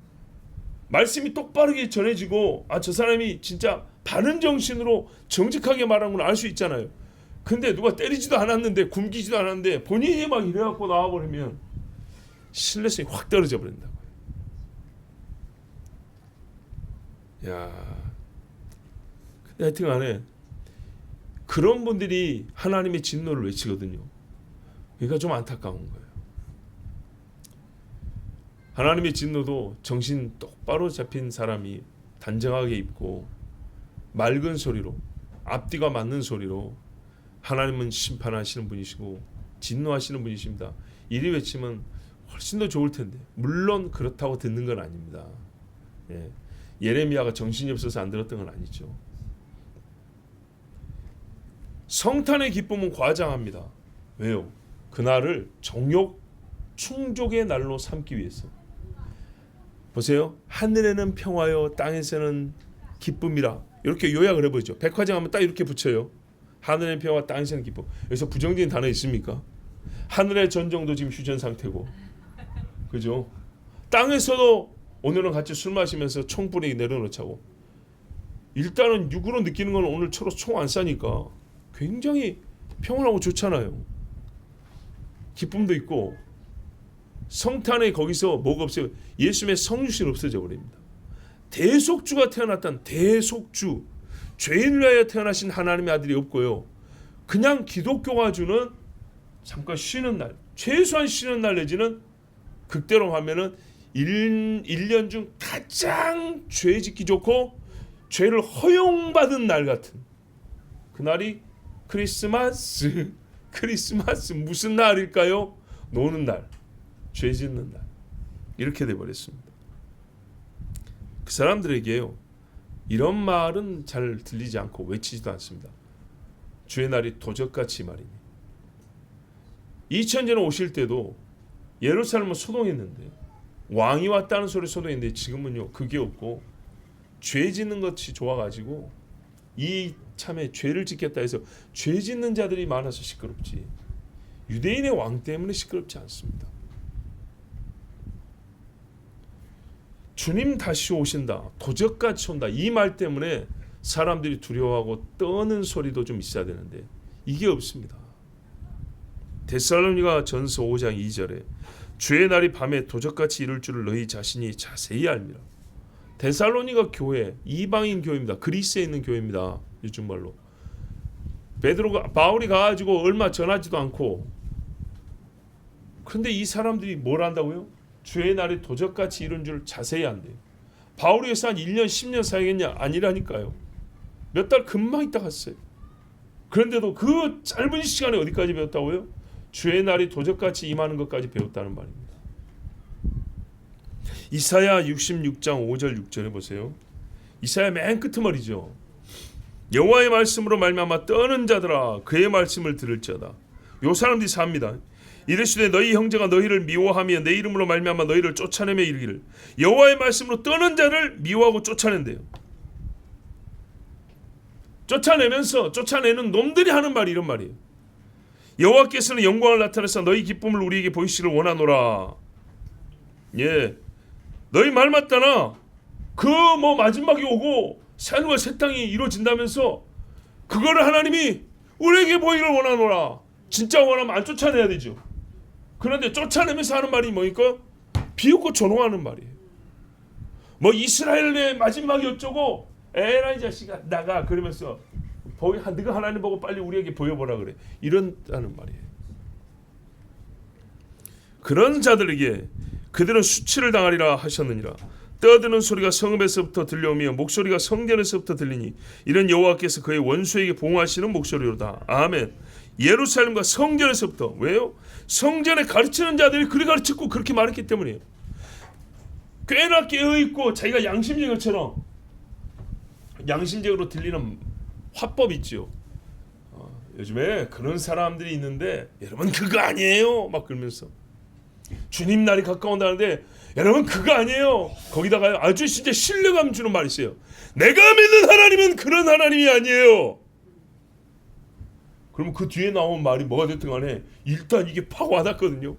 말씀이 똑바르게 전해지고 저 사람이 진짜 바른 정신으로 정직하게 말한 걸 알 수 있잖아요. 근데 누가 때리지도 않았는데 굶기지도 않았는데 본인이 막 이래갖고 나와버리면 신뢰성이 확 떨어져 버린다고요. 야, 근데 하여튼 간에 그런 분들이 하나님의 진노를 외치거든요. 그러니까 좀 안타까운 거예요. 하나님의 진노도 정신 똑바로 잡힌 사람이 단정하게 입고 맑은 소리로 앞뒤가 맞는 소리로 하나님은 심판하시는 분이시고 진노하시는 분이십니다. 이리 외치면 훨씬 더 좋을 텐데 물론 그렇다고 듣는 건 아닙니다. 예. 예레미야가 정신이 없어서 안 들었던 건 아니죠. 성탄의 기쁨은 과장합니다. 왜요? 그날을 정욕 충족의 날로 삼기 위해서. 보세요. 하늘에는 평화요 땅에서는 기쁨이라. 이렇게 요약을 해보죠. 백화점 하면 딱 이렇게 붙여요. 하늘의 평화 땅에서는 기쁨. 여기서 부정적인 단어 있습니까? 하늘의 전정도 지금 휴전 상태고, 그죠? 땅에서도 오늘은 같이 술 마시면서 총불이 내려놓자고. 일단은 육으로 느끼는 건 오늘 서로 총 안 쏴니까 굉장히 평온하고 좋잖아요. 기쁨도 있고. 성탄에 거기서 뭐가 없어요? 예수님의 성육신 없어져 버립니다. 대속주가 태어났다는 대속주, 죄인을 위하여 태어나신 하나님의 아들이 없고요. 그냥 기독교가 주는 잠깐 쉬는 날, 최소한 쉬는 날 내지는 극대로 하면은 1년 중 가장 죄 짓기 좋고 죄를 허용받은 날 같은 그날이 크리스마스. 크리스마스 무슨 날일까요? 노는 날, 죄 짓는 날. 이렇게 돼버렸습니다. 그 사람들에게요, 이런 말은 잘 들리지 않고 외치지도 않습니다. 주의 날이 도적같이 말이니. 2000년 오실 때도 예루살렘은 소동했는데, 왕이 왔다는 소리 소동했는데, 지금은요 그게 없고 죄 짓는 것이 좋아가지고 이 참에 죄를 짓겠다 해서 죄 짓는 자들이 많아서 시끄럽지, 유대인의 왕 때문에 시끄럽지 않습니다. 주님 다시 오신다, 도적같이 온다, 이 말 때문에 사람들이 두려워하고 떠는 소리도 좀 있어야 되는데 이게 없습니다. 데살로니가 전서 5장 2절에 주의 날이 밤에 도적같이 이룰 줄을 너희 자신이 자세히 알미라. 데살로니가 교회, 이방인 교회입니다. 그리스에 있는 교회입니다. 요즘 말로. 바울이 가가지고 얼마 전하지도 않고, 그런데 이 사람들이 뭘 한다고요? 주의 날이 도적같이 이룬 줄 자세히 안돼요. 바울이 해서 한 1년 10년 사역했냐? 아니라니까요. 몇 달 금방 있다 갔어요. 그런데도 그 짧은 시간에 어디까지 배웠다고요? 주의 날이 도적같이 임하는 것까지 배웠다는 말입니다. 이사야 66장 5절 6절에 보세요. 이사야 맨 끝머리죠. 여호와의 말씀으로 말미암아 떠는 자들아 그의 말씀을 들을지어다. 요 사람들이 삽니다. 이르시되 너희 형제가 너희를 미워하며 내 이름으로 말미암아 너희를 쫓아내며 이르기를 여호와의 말씀으로 떠는 자를 미워하고 쫓아낸대요. 쫓아내는 놈들이 하는 말이 이런 말이에요. 여호와께서는 영광을 나타내사 너희 기쁨을 우리에게 보이시기를 원하노라. 예, 너희 말 맞다나 그 뭐 마지막이 오고 새하늘과 새 땅이 이루어진다면서 그거를 하나님이 우리에게 보이기를 원하노라. 진짜 원하면 안 쫓아내야 되죠. 그런데 쫓아내면서 하는 말이 뭐니까 비웃고 조롱하는 말이에요. 뭐 이스라엘의 마지막이 어쩌고 에라이 자식아 나가 그러면서 네가 하나님 보고 빨리 우리에게 보여보라 그래. 이런다는 말이에요. 그런 자들에게 그들은 수치를 당하리라 하셨느니라. 떠드는 소리가 성읍에서부터 들려오며 목소리가 성전에서부터 들리니 이는 여호와께서 그의 원수에게 보응하시는 목소리로다. 아멘. 예루살렘과 성전에서부터. 왜요? 성전에 가르치는 자들이 그리 가르쳤고 그렇게 말했기 때문이에요. 꽤나 깨어있고 자기가 양심적인 것처럼 양심적으로 들리는 화법 있죠. 요즘에 그런 사람들이 있는데 여러분 그거 아니에요 막 그러면서 주님 날이 가까운다는데 여러분 그거 아니에요. 거기다가 아주 진짜 신뢰감 주는 말이 있어요. 내가 믿는 하나님은 그런 하나님이 아니에요. 그러면 그 뒤에 나온 말이 뭐가 됐든 간에 일단 이게 팍 와닿거든요.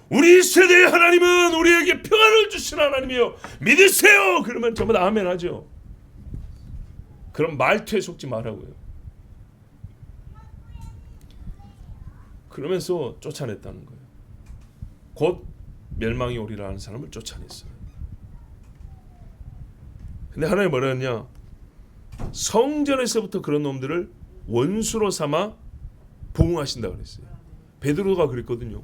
우리 세대의 하나님은 우리에게 평안을 주시는 하나님이요 믿으세요. 그러면 전부 다 아멘 하죠. 그런 말투에 속지 말라고요. 그러면서 쫓아냈다는 거예요. 곧 멸망이 오리라 하는 사람을 쫓아냈어요. 근데 하나님이 뭐라 했냐? 성전에서부터 그런 놈들을 원수로 삼아 보응하신다 그랬어요. 베드로가 그랬거든요.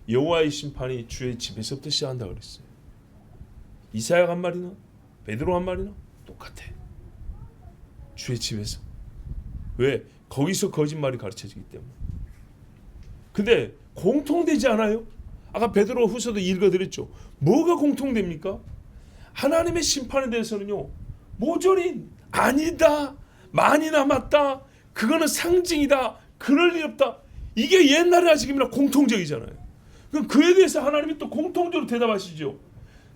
여호와의 심판이 주의 집에서부터 시작한다 그랬어요. 이사야가 한 말이나 베드로 한 말이나 똑같아. 주의 집에서. 왜? 거기서 거짓말이 가르쳐지기 때문에. 근데 공통되지 않아요? 아까 베드로 후서도 읽어드렸죠. 뭐가 공통됩니까? 하나님의 심판에 대해서는요, 모조리 아니다, 많이 남았다, 그거는 상징이다, 그럴 일 없다. 이게 옛날이나 지금이나 공통적이잖아요. 그럼 그에 대해서 하나님이 또 공통적으로 대답하시죠.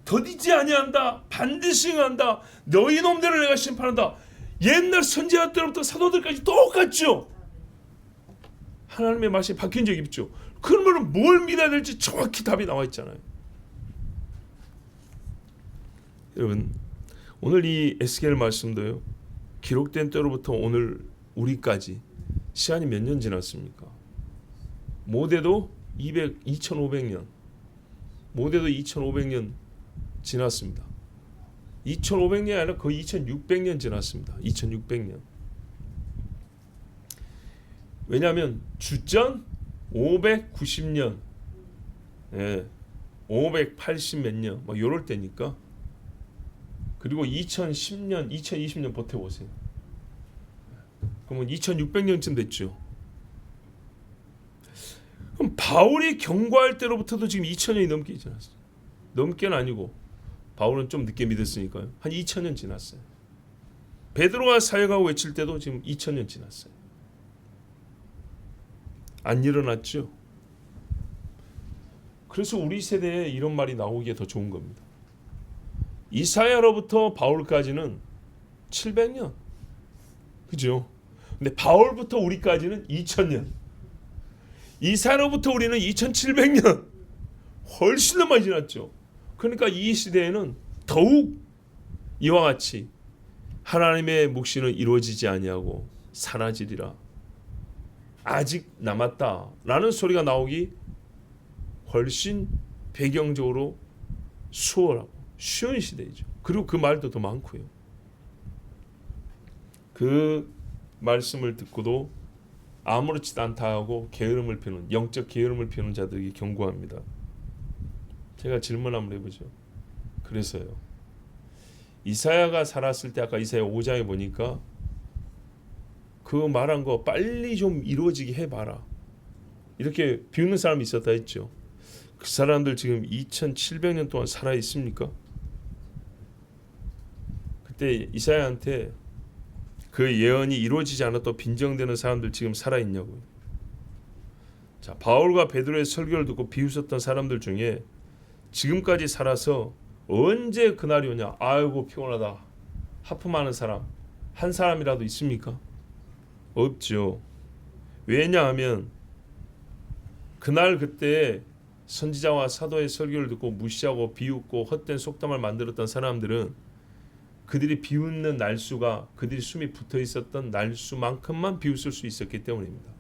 더디지 아니한다, 반드시 응한다, 너희 놈들을 내가 심판한다. 옛날 선지자 때부터 사도들까지 똑같죠. 하나님의 말씀이 바뀐 적이 없죠. 그러면 뭘 믿어야 될지 정확히 답이 나와 있잖아요. 여러분, 오늘 이 에스겔 말씀도요, 기록된 때로부터 오늘 우리까지 시간이 몇 년 지났습니까? 모대도 2500년, 모대도 2500년 지났습니다. 2500년이 아니라 거의 2600년 지났습니다. 2600년. 왜냐하면 주전 590년, 580 몇 년, 막 요럴 때니까. 그리고 2010년, 2020년 버텨보세요. 그러면 2600년쯤 됐죠. 그럼 바울이 경고할 때로부터도 지금 2000년이 넘게 지났어요. 넘게는 아니고 바울은 좀 늦게 믿었으니까요. 한 2000년 지났어요. 베드로가 사역하고 외칠 때도 지금 2000년 지났어요. 안 일어났죠. 그래서 우리 세대에 이런 말이 나오기에 더 좋은 겁니다. 이사야로부터 바울까지는 700년. 그죠? 근데 바울부터 우리까지는 2000년. 이사야로부터 우리는 2700년. 훨씬 더 많이 지났죠. 그러니까 이 시대에는 더욱 이와 같이 하나님의 묵시는 이루어지지 아니하고 사라지리라. 아직 남았다라는 소리가 나오기 훨씬 배경적으로 수월하고 쉬운 시대이죠. 그리고 그 말도 더 많고요. 그 말씀을 듣고도 아무렇지도 않다 하고 게으름을 피우는, 영적 게으름을 피우는 자들에게 경고합니다. 제가 질문 한번 해보죠. 그래서요, 이사야가 살았을 때 아까 이사야 5장에 보니까 그 말한 거 빨리 좀 이루어지게 해봐라, 이렇게 비웃는 사람이 있었다 했죠. 그 사람들 지금 2700년 동안 살아있습니까? 그때 이사야한테 그 예언이 이루어지지 않았던 빈정되는 사람들 지금 살아있냐고요. 자, 바울과 베드로의 설교를 듣고 비웃었던 사람들 중에 지금까지 살아서 언제 그날이 오냐, 아이고 피곤하다, 하품하는 사람 한 사람이라도 있습니까? 없죠. 왜냐하면 그날 그때 선지자와 사도의 설교를 듣고 무시하고 비웃고 헛된 속담을 만들었던 사람들은 그들이 비웃는 날수가 그들이 숨이 붙어 있었던 날수만큼만 비웃을 수 있었기 때문입니다.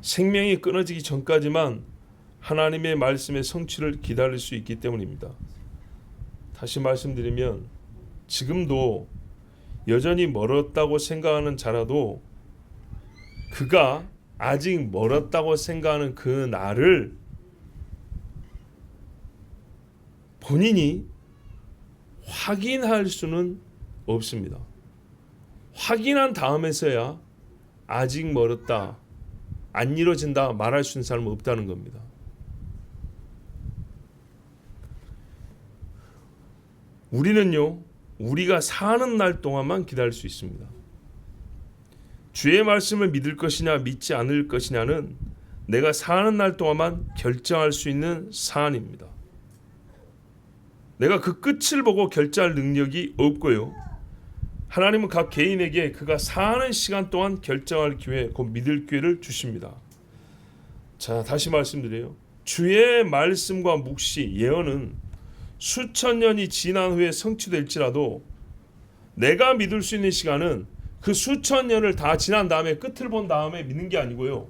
생명이 끊어지기 전까지만 하나님의 말씀의 성취를 기다릴 수 있기 때문입니다. 다시 말씀드리면 지금도 여전히 멀었다고 생각하는 자라도 그가 아직 멀었다고 생각하는 그 날을 본인이 확인할 수는 없습니다. 확인한 다음에서야 아직 멀었다, 안 이루어진다 말할 수 있는 사람은 없다는 겁니다. 우리는요, 우리가 사는 날 동안만 기다릴 수 있습니다. 주의 말씀을 믿을 것이냐 믿지 않을 것이냐는 내가 사는 날 동안만 결정할 수 있는 사안입니다. 내가 그 끝을 보고 결정할 능력이 없고요, 하나님은 각 개인에게 그가 사는 시간 동안 결정할 기회, 곧 믿을 기회를 주십니다. 자, 다시 말씀드려요. 주의 말씀과 묵시, 예언은 수천 년이 지난 후에 성취될지라도 내가 믿을 수 있는 시간은 그 수천 년을 다 지난 다음에 끝을 본 다음에 믿는 게 아니고요,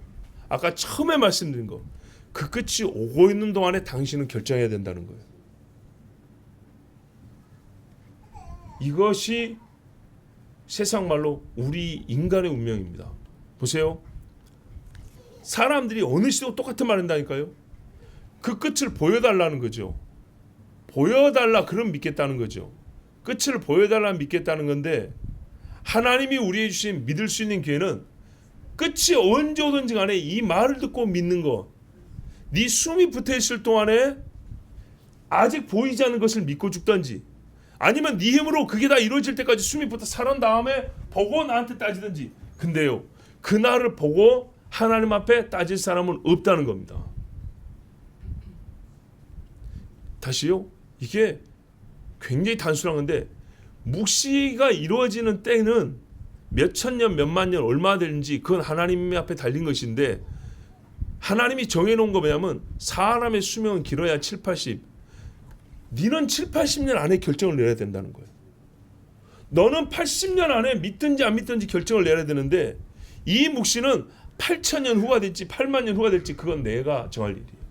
아까 처음에 말씀드린 거, 그 끝이 오고 있는 동안에 당신은 결정해야 된다는 거예요. 이것이 세상 말로 우리 인간의 운명입니다. 보세요. 사람들이 어느 시대도 똑같은 말 한다니까요. 그 끝을 보여달라는 거죠. 보여달라, 그럼 믿겠다는 거죠. 끝을 보여달라 믿겠다는 건데 하나님이 우리에게 주신 믿을 수 있는 기회는 끝이 언제 오든지 간에 이 말을 듣고 믿는 거. 네 숨이 붙어있을 동안에 아직 보이지 않는 것을 믿고 죽든지, 아니면 네 힘으로 그게 다 이루어질 때까지 숨이 붙어 살은 다음에 보고 나한테 따지든지. 근데요, 그날을 보고 하나님 앞에 따질 사람은 없다는 겁니다. 다시요, 이게 굉장히 단순한 건데, 묵시가 이루어지는 때는 몇 천 년, 몇 만 년, 얼마 되는지 그건 하나님 앞에 달린 것인데, 하나님이 정해놓은 거 뭐냐면 사람의 수명은 길어야 7, 80. 너는 7, 80년 안에 결정을 내려야 된다는 거예요. 너는 80년 안에 믿든지 안 믿든지 결정을 내려야 되는데, 이 묵시는 8,000년 후가 될지 8만 년 후가 될지 그건 내가 정할 일이에요.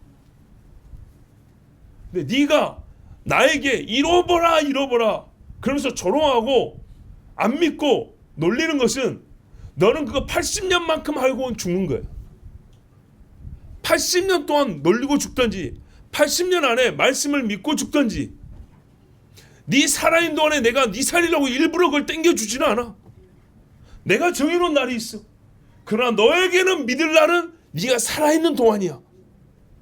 근데 네가 나에게 잃어보라 그러면서 조롱하고 안 믿고 놀리는 것은, 너는 그거 80년만큼 알고는 죽는 거예요. 80년 동안 놀리고 죽든지 80년 안에 말씀을 믿고 죽든지, 네 살아있는 동안에 내가 네 살리려고 일부러 그걸 땡겨주지는 않아. 내가 정해놓은 날이 있어. 그러나 너에게는 믿을 날은 네가 살아있는 동안이야.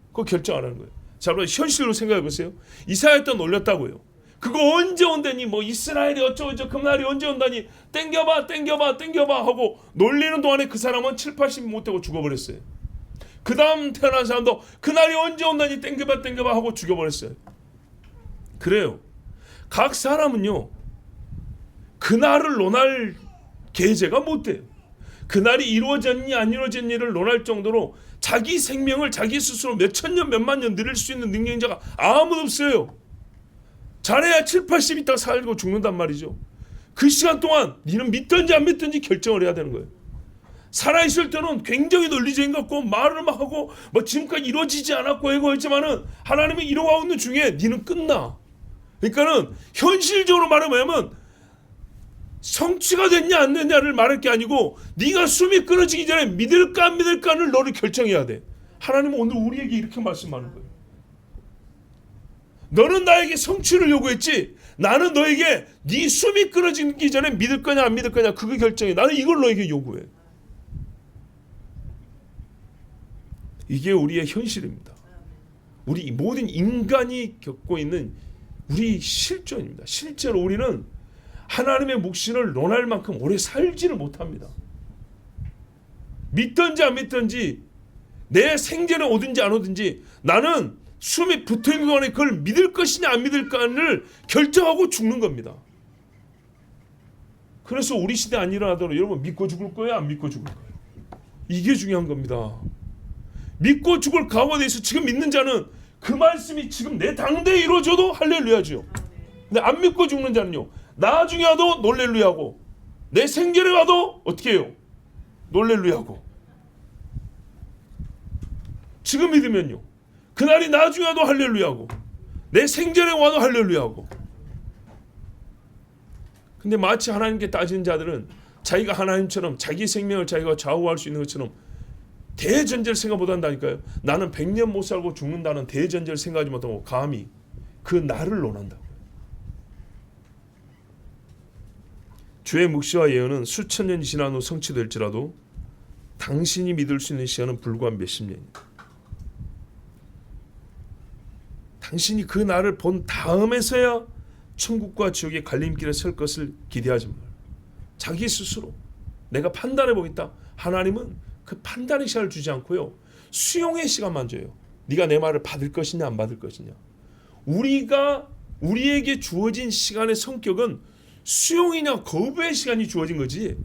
그거 결정 안 하는 거예요. 자, 여러분 현실로 생각해 보세요. 이사야 때 놀렸다고요. 그거 언제 온다니, 뭐 이스라엘이 어쩌고저쩌고 그 날이 언제 온다니, 땡겨봐 하고 놀리는 동안에 그 사람은 7, 80 못되고 죽어버렸어요. 그 다음 태어난 사람도 그날이 언제 온다니 땡겨봐 하고 죽여버렸어요. 그래요. 각 사람은요, 그날을 논할 계제가 못 돼요. 그날이 이루어졌니 안 이루어졌니를 논할 정도로 자기 생명을 자기 스스로 몇 천 년, 몇 만 년 늘릴 수 있는 능력자가 아무도 없어요. 잘해야 7, 80 있다가 살고 죽는단 말이죠. 그 시간 동안 니는 믿든지 안 믿든지 결정을 해야 되는 거예요. 살아있을 때는 굉장히 논리적인 것 같고 말을 막 하고 뭐 지금까지 이루어지지 않았고 하고 했지만은 하나님이 이루어가고 있는 중에 니는 끝나. 그러니까는 현실적으로 말하면 성취가 됐냐 안 됐냐를 말할 게 아니고, 네가 숨이 끊어지기 전에 믿을까 안 믿을까를 너를 결정해야 돼. 하나님은 오늘 우리에게 이렇게 말씀하는 거예요. 너는 나에게 성취를 요구했지, 나는 너에게 네 숨이 끊어지기 전에 믿을 거냐 안 믿을 거냐 그거 결정해. 나는 이걸 너에게 요구해. 이게 우리의 현실입니다. 우리 모든 인간이 겪고 있는 우리 실존입니다. 실제로 우리는 하나님의 묵신을 논할 만큼 오래 살지를 못합니다. 믿든지 안 믿든지, 내 생전에 오든지 안 오든지, 나는 숨이 붙어있는 동안에 그걸 믿을 것이냐 안 믿을까를 결정하고 죽는 겁니다. 그래서 우리 시대 안 일어나도록 여러분 믿고 죽을 거예요, 안 믿고 죽을 거예요? 이게 중요한 겁니다. 믿고 죽을 각오에 대해서 지금 믿는 자는 그 말씀이 지금 내 당대에 이루어져도 할렐루야죠. 근데 안 믿고 죽는 자는요, 나중에 와도 놀렐루야고, 내 생전에 와도 어떻게 해요? 놀렐루야고. 지금 믿으면요, 그날이 나중에 와도 할렐루야고, 내 생전에 와도 할렐루야고. 근데 마치 하나님께 따지는 자들은 자기가 하나님처럼 자기 생명을 자기가 좌우할 수 있는 것처럼 대전제를 생각 못한다니까요. 나는 100년 못 살고 죽는다는 대전제를 생각하지 못하고 감히 그 날을 논한다고요. 주의 묵시와 예언은 수천 년이 지난 후 성취될지라도 당신이 믿을 수 있는 시간은 불과 몇십 년입니다. 당신이 그 날을 본 다음에서야 천국과 지옥의 갈림길에 설 것을 기대하지 말아요. 자기 스스로 내가 판단해 보겠다. 하나님은 그 판단의 시간을 주지 않고요, 수용의 시간만 줘요. 네가 내 말을 받을 것이냐 안 받을 것이냐. 우리에게 주어진 시간의 성격은 수용이냐 거부의 시간이 주어진 거지,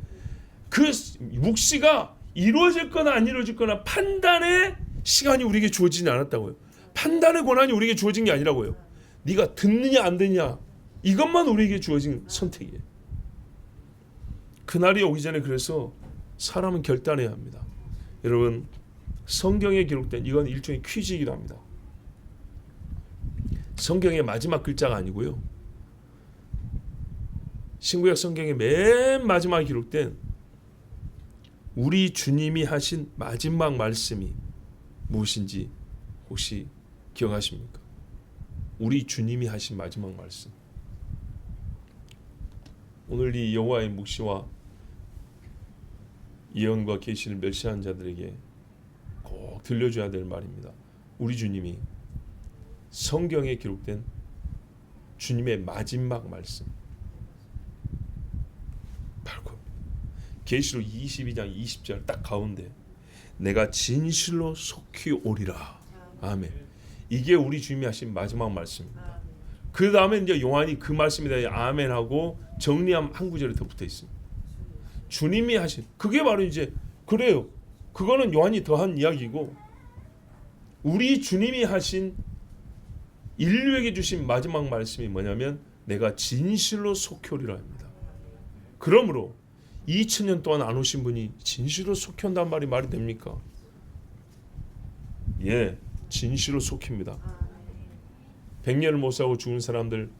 그 묵시가 이루어질 거나 안 이루어질 거나 판단의 시간이 우리에게 주어지지 않았다고요. 판단의 권한이 우리에게 주어진 게 아니라고요. 네가 듣느냐 안 듣느냐 이것만 우리에게 주어진 선택이에요. 그날이 오기 전에 그래서 사람은 결단해야 합니다. 여러분, 성경에 기록된 이건 일종의 퀴즈이기도 합니다. 성경의 마지막 글자가 아니고요, 신구약 성경의 맨 마지막에 기록된 우리 주님이 하신 마지막 말씀이 무엇인지 혹시 기억하십니까? 우리 주님이 하신 마지막 말씀. 오늘 이 여호와의 묵시와 예언과 계시를 멸시하는 자들에게 꼭 들려줘야 될 말입니다. 우리 주님이 성경에 기록된 주님의 마지막 말씀 바로 계시록 22장 20절 딱 가운데 내가 진실로 속히 오리라. 아멘. 이게 우리 주님이 하신 마지막 말씀입니다. 그 다음에 이제 요한이 그 말씀에 대해 아멘하고 정리한 한 구절이 더 붙어 있습니다. 주님이 하신 그게 바로 이제 그래요. 그거는 요한이 더한 이야기고 우리 주님이 하신 인류에게 주신 마지막 말씀이 뭐냐면 내가 진실로 속히 오리라 합니다. 그러므로 2000년 동안 안 오신 분이 진실로 속히 온다는 말이 됩니까? 예, 진실로 속힙니다. 100년을 못 살고 죽은 사람들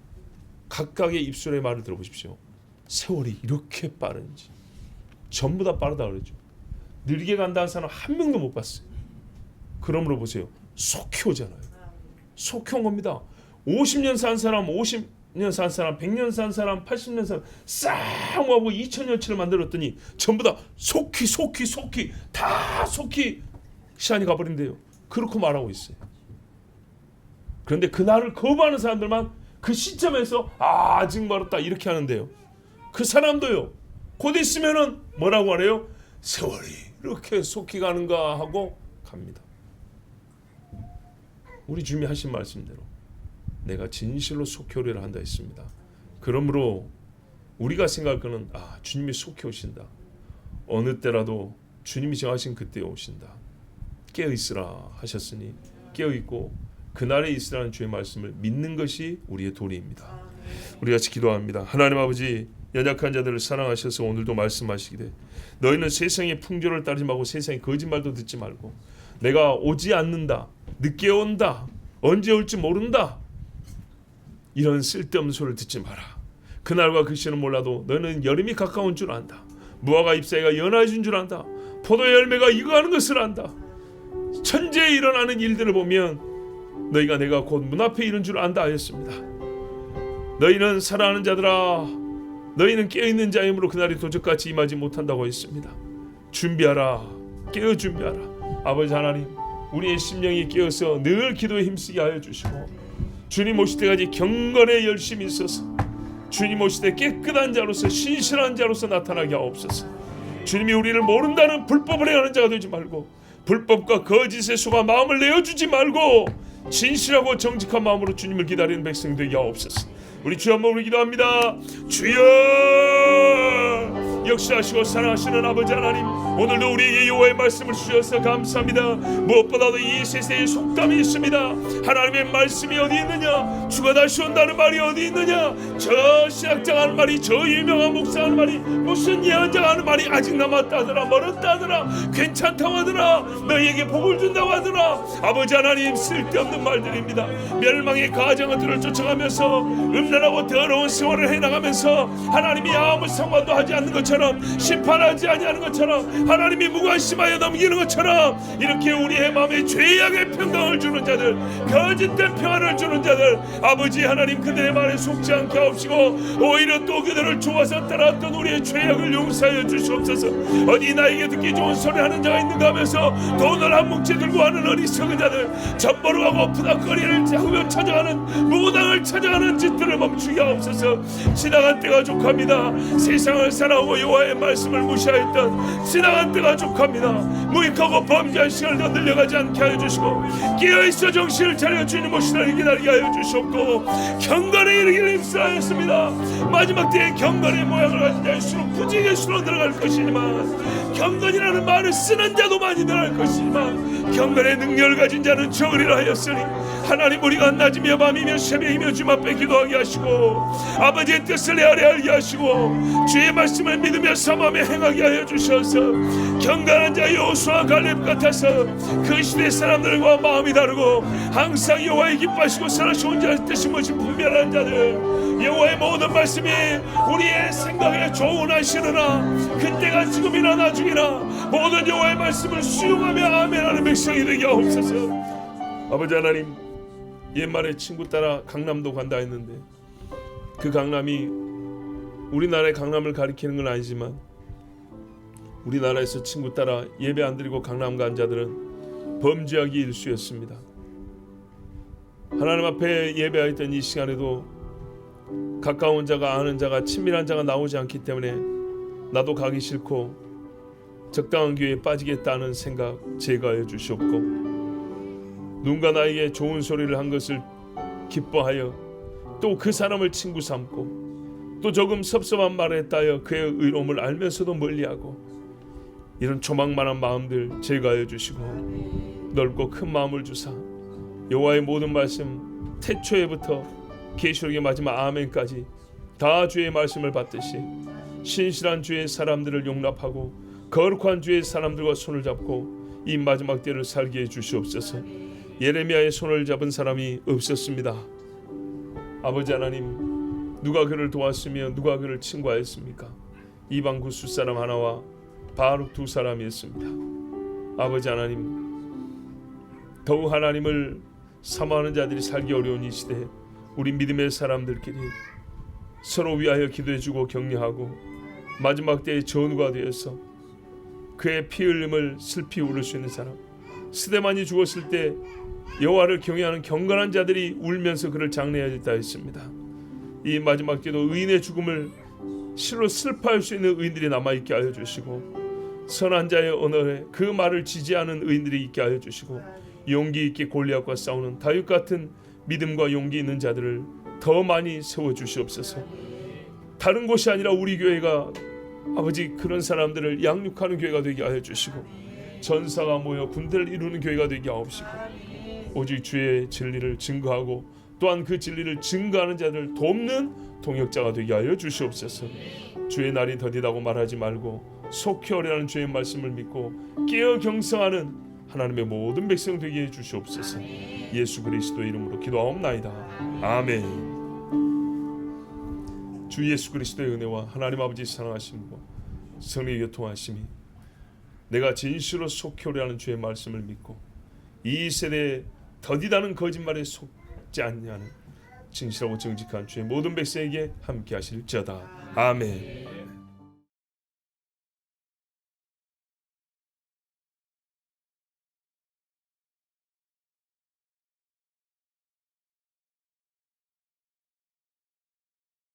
각각의 입술의 말을 들어보십시오. 세월이 이렇게 빠른지 전부 다 빠르다 그러죠. 느리게 간다는 사람 한 명도 못 봤어요. 그러므로 보세요. 속히 오잖아요. 속히 온 겁니다. 50년 산 사람, 50년 산 사람, 100년 산 사람, 80년 산 싹 모아보고 2000년치를 만들었더니 전부 다 속히 다 속히 시간이 가버린대요. 그렇게 말하고 있어요. 그런데 그날을 거부하는 사람들만 그 시점에서 아직 멀었다 이렇게 하는데요. 그 사람도요. 곧 있으면은 뭐라고 하래요? 세월이 이렇게 속히 가는가 하고 갑니다. 우리 주님이 하신 말씀대로 내가 진실로 속히 오리라 한다 했습니다. 그러므로 우리가 생각할 거는 주님이 속히 오신다. 어느 때라도 주님이 정하신 그때에 오신다. 깨어있으라 하셨으니 깨어있고 그날에 있으라는 주의 말씀을 믿는 것이 우리의 도리입니다. 우리 같이 기도합니다. 하나님 아버지 연약한 자들을 사랑하셔서 오늘도 말씀하시기를 너희는 세상의 풍조를 따르지 말고 세상의 거짓말도 듣지 말고 내가 오지 않는다. 늦게 온다. 언제 올지 모른다. 이런 쓸데없는 소리를 듣지 마라. 그날과 그 시는 몰라도 너는 여름이 가까운 줄 안다. 무화과 잎사귀가 연해진 줄 안다. 포도 열매가 익어가는 것을 안다. 천재에 일어나는 일들을 보면 너희가 내가 곧 문 앞에 이른 줄 안다 하였습니다. 너희는 사랑하는 자들아 너희는 깨어있는 자이므로 그날이 도적같이 임하지 못한다고 했습니다. 준비하라. 깨어 준비하라. 아버지 하나님 우리의 심령이 깨어서 늘 기도에 힘쓰게 하여 주시고 주님 오실 때까지 경건에 열심히 있어서 주님 오실 때 깨끗한 자로서 신실한 자로서 나타나게 하옵소서. 주님이 우리를 모른다는 불법을 행하는 자가 되지 말고 불법과 거짓에 속아 마음을 내어주지 말고 진실하고 정직한 마음으로 주님을 기다리는 백성 되게 하옵소서. 우리 주 한 몸으로 기도합니다. 주여 역사하시고 사랑하시는 아버지 하나님 오늘도 우리에게 여호와의 말씀을 주셔서 감사합니다. 무엇보다도 이 세상에 속담이 있습니다. 하나님의 말씀이 어디 있느냐 주가 다시 온다는 말이 어디 있느냐 저 신학자가 하는 말이 저 유명한 목사가 하는 말이 무슨 예언자가 하는 말이 아직 남았다더라 멀었다더라 괜찮다고 하더라 너희에게 복을 준다고 하더라. 아버지 하나님 쓸데없는 말들입니다. 멸망의 가정들을 쫓아가면서 음란하고 더러운 세월을 해나가면서 하나님이 아무 상관도 하지 않는 것처럼 심판하지 아니하는 것처럼 하나님이 무관심하여 넘기는 것처럼 이렇게 우리의 마음에 죄악의 평강을 주는 자들 거짓된 평안을 주는 자들 아버지 하나님 그들의 말에 속지 않게 하옵시고 오히려 또 그들을 좋아서 따라왔던 우리의 죄악을 용서하여 주시옵소서. 어디 나에게 듣기 좋은 소리 하는 자가 있는가 하면서 돈을 한 뭉치 들고 하는 어리석은 자들 젖보러 가고 푸닥거리를 하며 찾아가는 무당을 찾아가는 짓들을 멈추게 하옵소서. 지나간 때가 족합니다. 세상을 살아오고 여호와의 말씀을 무시하였던 지나간 때가 족합니다. 무익하고 범죄한 시간을 더 늘려가지 않게 하여 주시고 깨어있어 정신을 차려 주님 오시나를 기다리게 하여 주시옵고 경건에 이르기를 힘쓰하였습니다. 마지막 때에 경건의 모양을 가진 자일수록 부지기수로 들어갈 것이지만 경건이라는 말을 쓰는 자도 많이 늘어날 것이지만 경건의 능력을 가진 자는 적으리라 하였으니 하나님 우리가 낮이며 밤이며 새벽이며 주님 앞에 기도하게 하시고 아버지의 뜻을 헤아려 알게 하시고 주의 말씀을 믿으며 삼하며 행하게 하여 주셔서 경건한 자 여호수아 갈렙 같아서 그 시대 사람들과 마음이 다르고 항상 여호와의 기뻐하시고 선하시는 자의 뜻이 무엇이 분별한 자들 여호와의 모든 말씀이 우리의 생각에 좋은 하시느나 그때가 지금이나 나중이나 모든 여호와의 말씀을 수용하며 아멘하는 백성이 되게 하옵소서. 아버지 하나님 옛말에 친구 따라 강남도 간다 했는데 그 강남이 우리나라의 강남을 가리키는 건 아니지만 우리나라에서 친구 따라 예배 안 드리고 강남 간 자들은 범죄하기 일쑤였습니다. 하나님 앞에 예배하였던 이 시간에도 가까운 자가 아는 자가 친밀한 자가 나오지 않기 때문에 나도 가기 싫고 적당한 교회에 빠지겠다는 생각 제거하여 주시옵고, 누군가 나에게 좋은 소리를 한 것을 기뻐하여 또 그 사람을 친구 삼고, 또 조금 섭섭한 말을 했다 하여 그의 의로움을 알면서도 멀리하고, 이런 조망만한 마음들 제거하여 주시고 넓고 큰 마음을 주사 여호와의 모든 말씀 태초에부터 계시록의 마지막 아멘까지 다 주의 말씀을 받듯이 신실한 주의 사람들을 용납하고 거룩한 주의 사람들과 손을 잡고 이 마지막 때를 살게 해 주시옵소서. 예레미야의 손을 잡은 사람이 없었습니다. 아버지 하나님, 누가 그를 도왔으며 누가 그를 친구하였습니까? 이방 구스 사람 하나와 바룩 두 사람이었습니다. 아버지 하나님, 더욱 하나님을 사모하는 자들이 살기 어려운 이 시대에 우리 믿음의 사람들끼리 서로 위하여 기도해주고 격려하고 마지막 때의 전우가 되어서 그의 피 흘림을 슬피 울을 수 있는 사람, 스데반이 죽었을 때 여호와를 경외하는 경건한 자들이 울면서 그를 장례하였다 했습니다. 이 마지막 때도 의인의 죽음을 실로 슬퍼할 수 있는 의인들이 남아있게 하여 주시고, 선한 자의 언어에 그 말을 지지하는 의인들이 있게 하여 주시고, 용기 있게 골리앗과 싸우는 다윗 같은 믿음과 용기 있는 자들을 더 많이 세워 주시옵소서. 다른 곳이 아니라 우리 교회가 아버지 그런 사람들을 양육하는 교회가 되게 하여 주시고, 전사가 모여 군대를 이루는 교회가 되게 하옵시고, 오직 주의 진리를 증거하고 또한 그 진리를 증거하는 자들을 돕는 동역자가 되게 하여 주시옵소서. 주의 날이 더디다고 말하지 말고 속히 오래라는 주의 말씀을 믿고 깨어 경성하는 하나님의 모든 백성 되게 해 주시옵소서. 예수 그리스도 이름으로 기도하옵나이다. 아멘. 주 예수 그리스도의 은혜와 하나님 아버지 사랑하심과 성령의 교통하심이 내가 진실로 속히 오래라는 주의 말씀을 믿고 이 세대에 더디다는 거짓말에 속지 않냐는 진실하고 정직한 주의 모든 백성에게 함께 하실지어다. 아멘.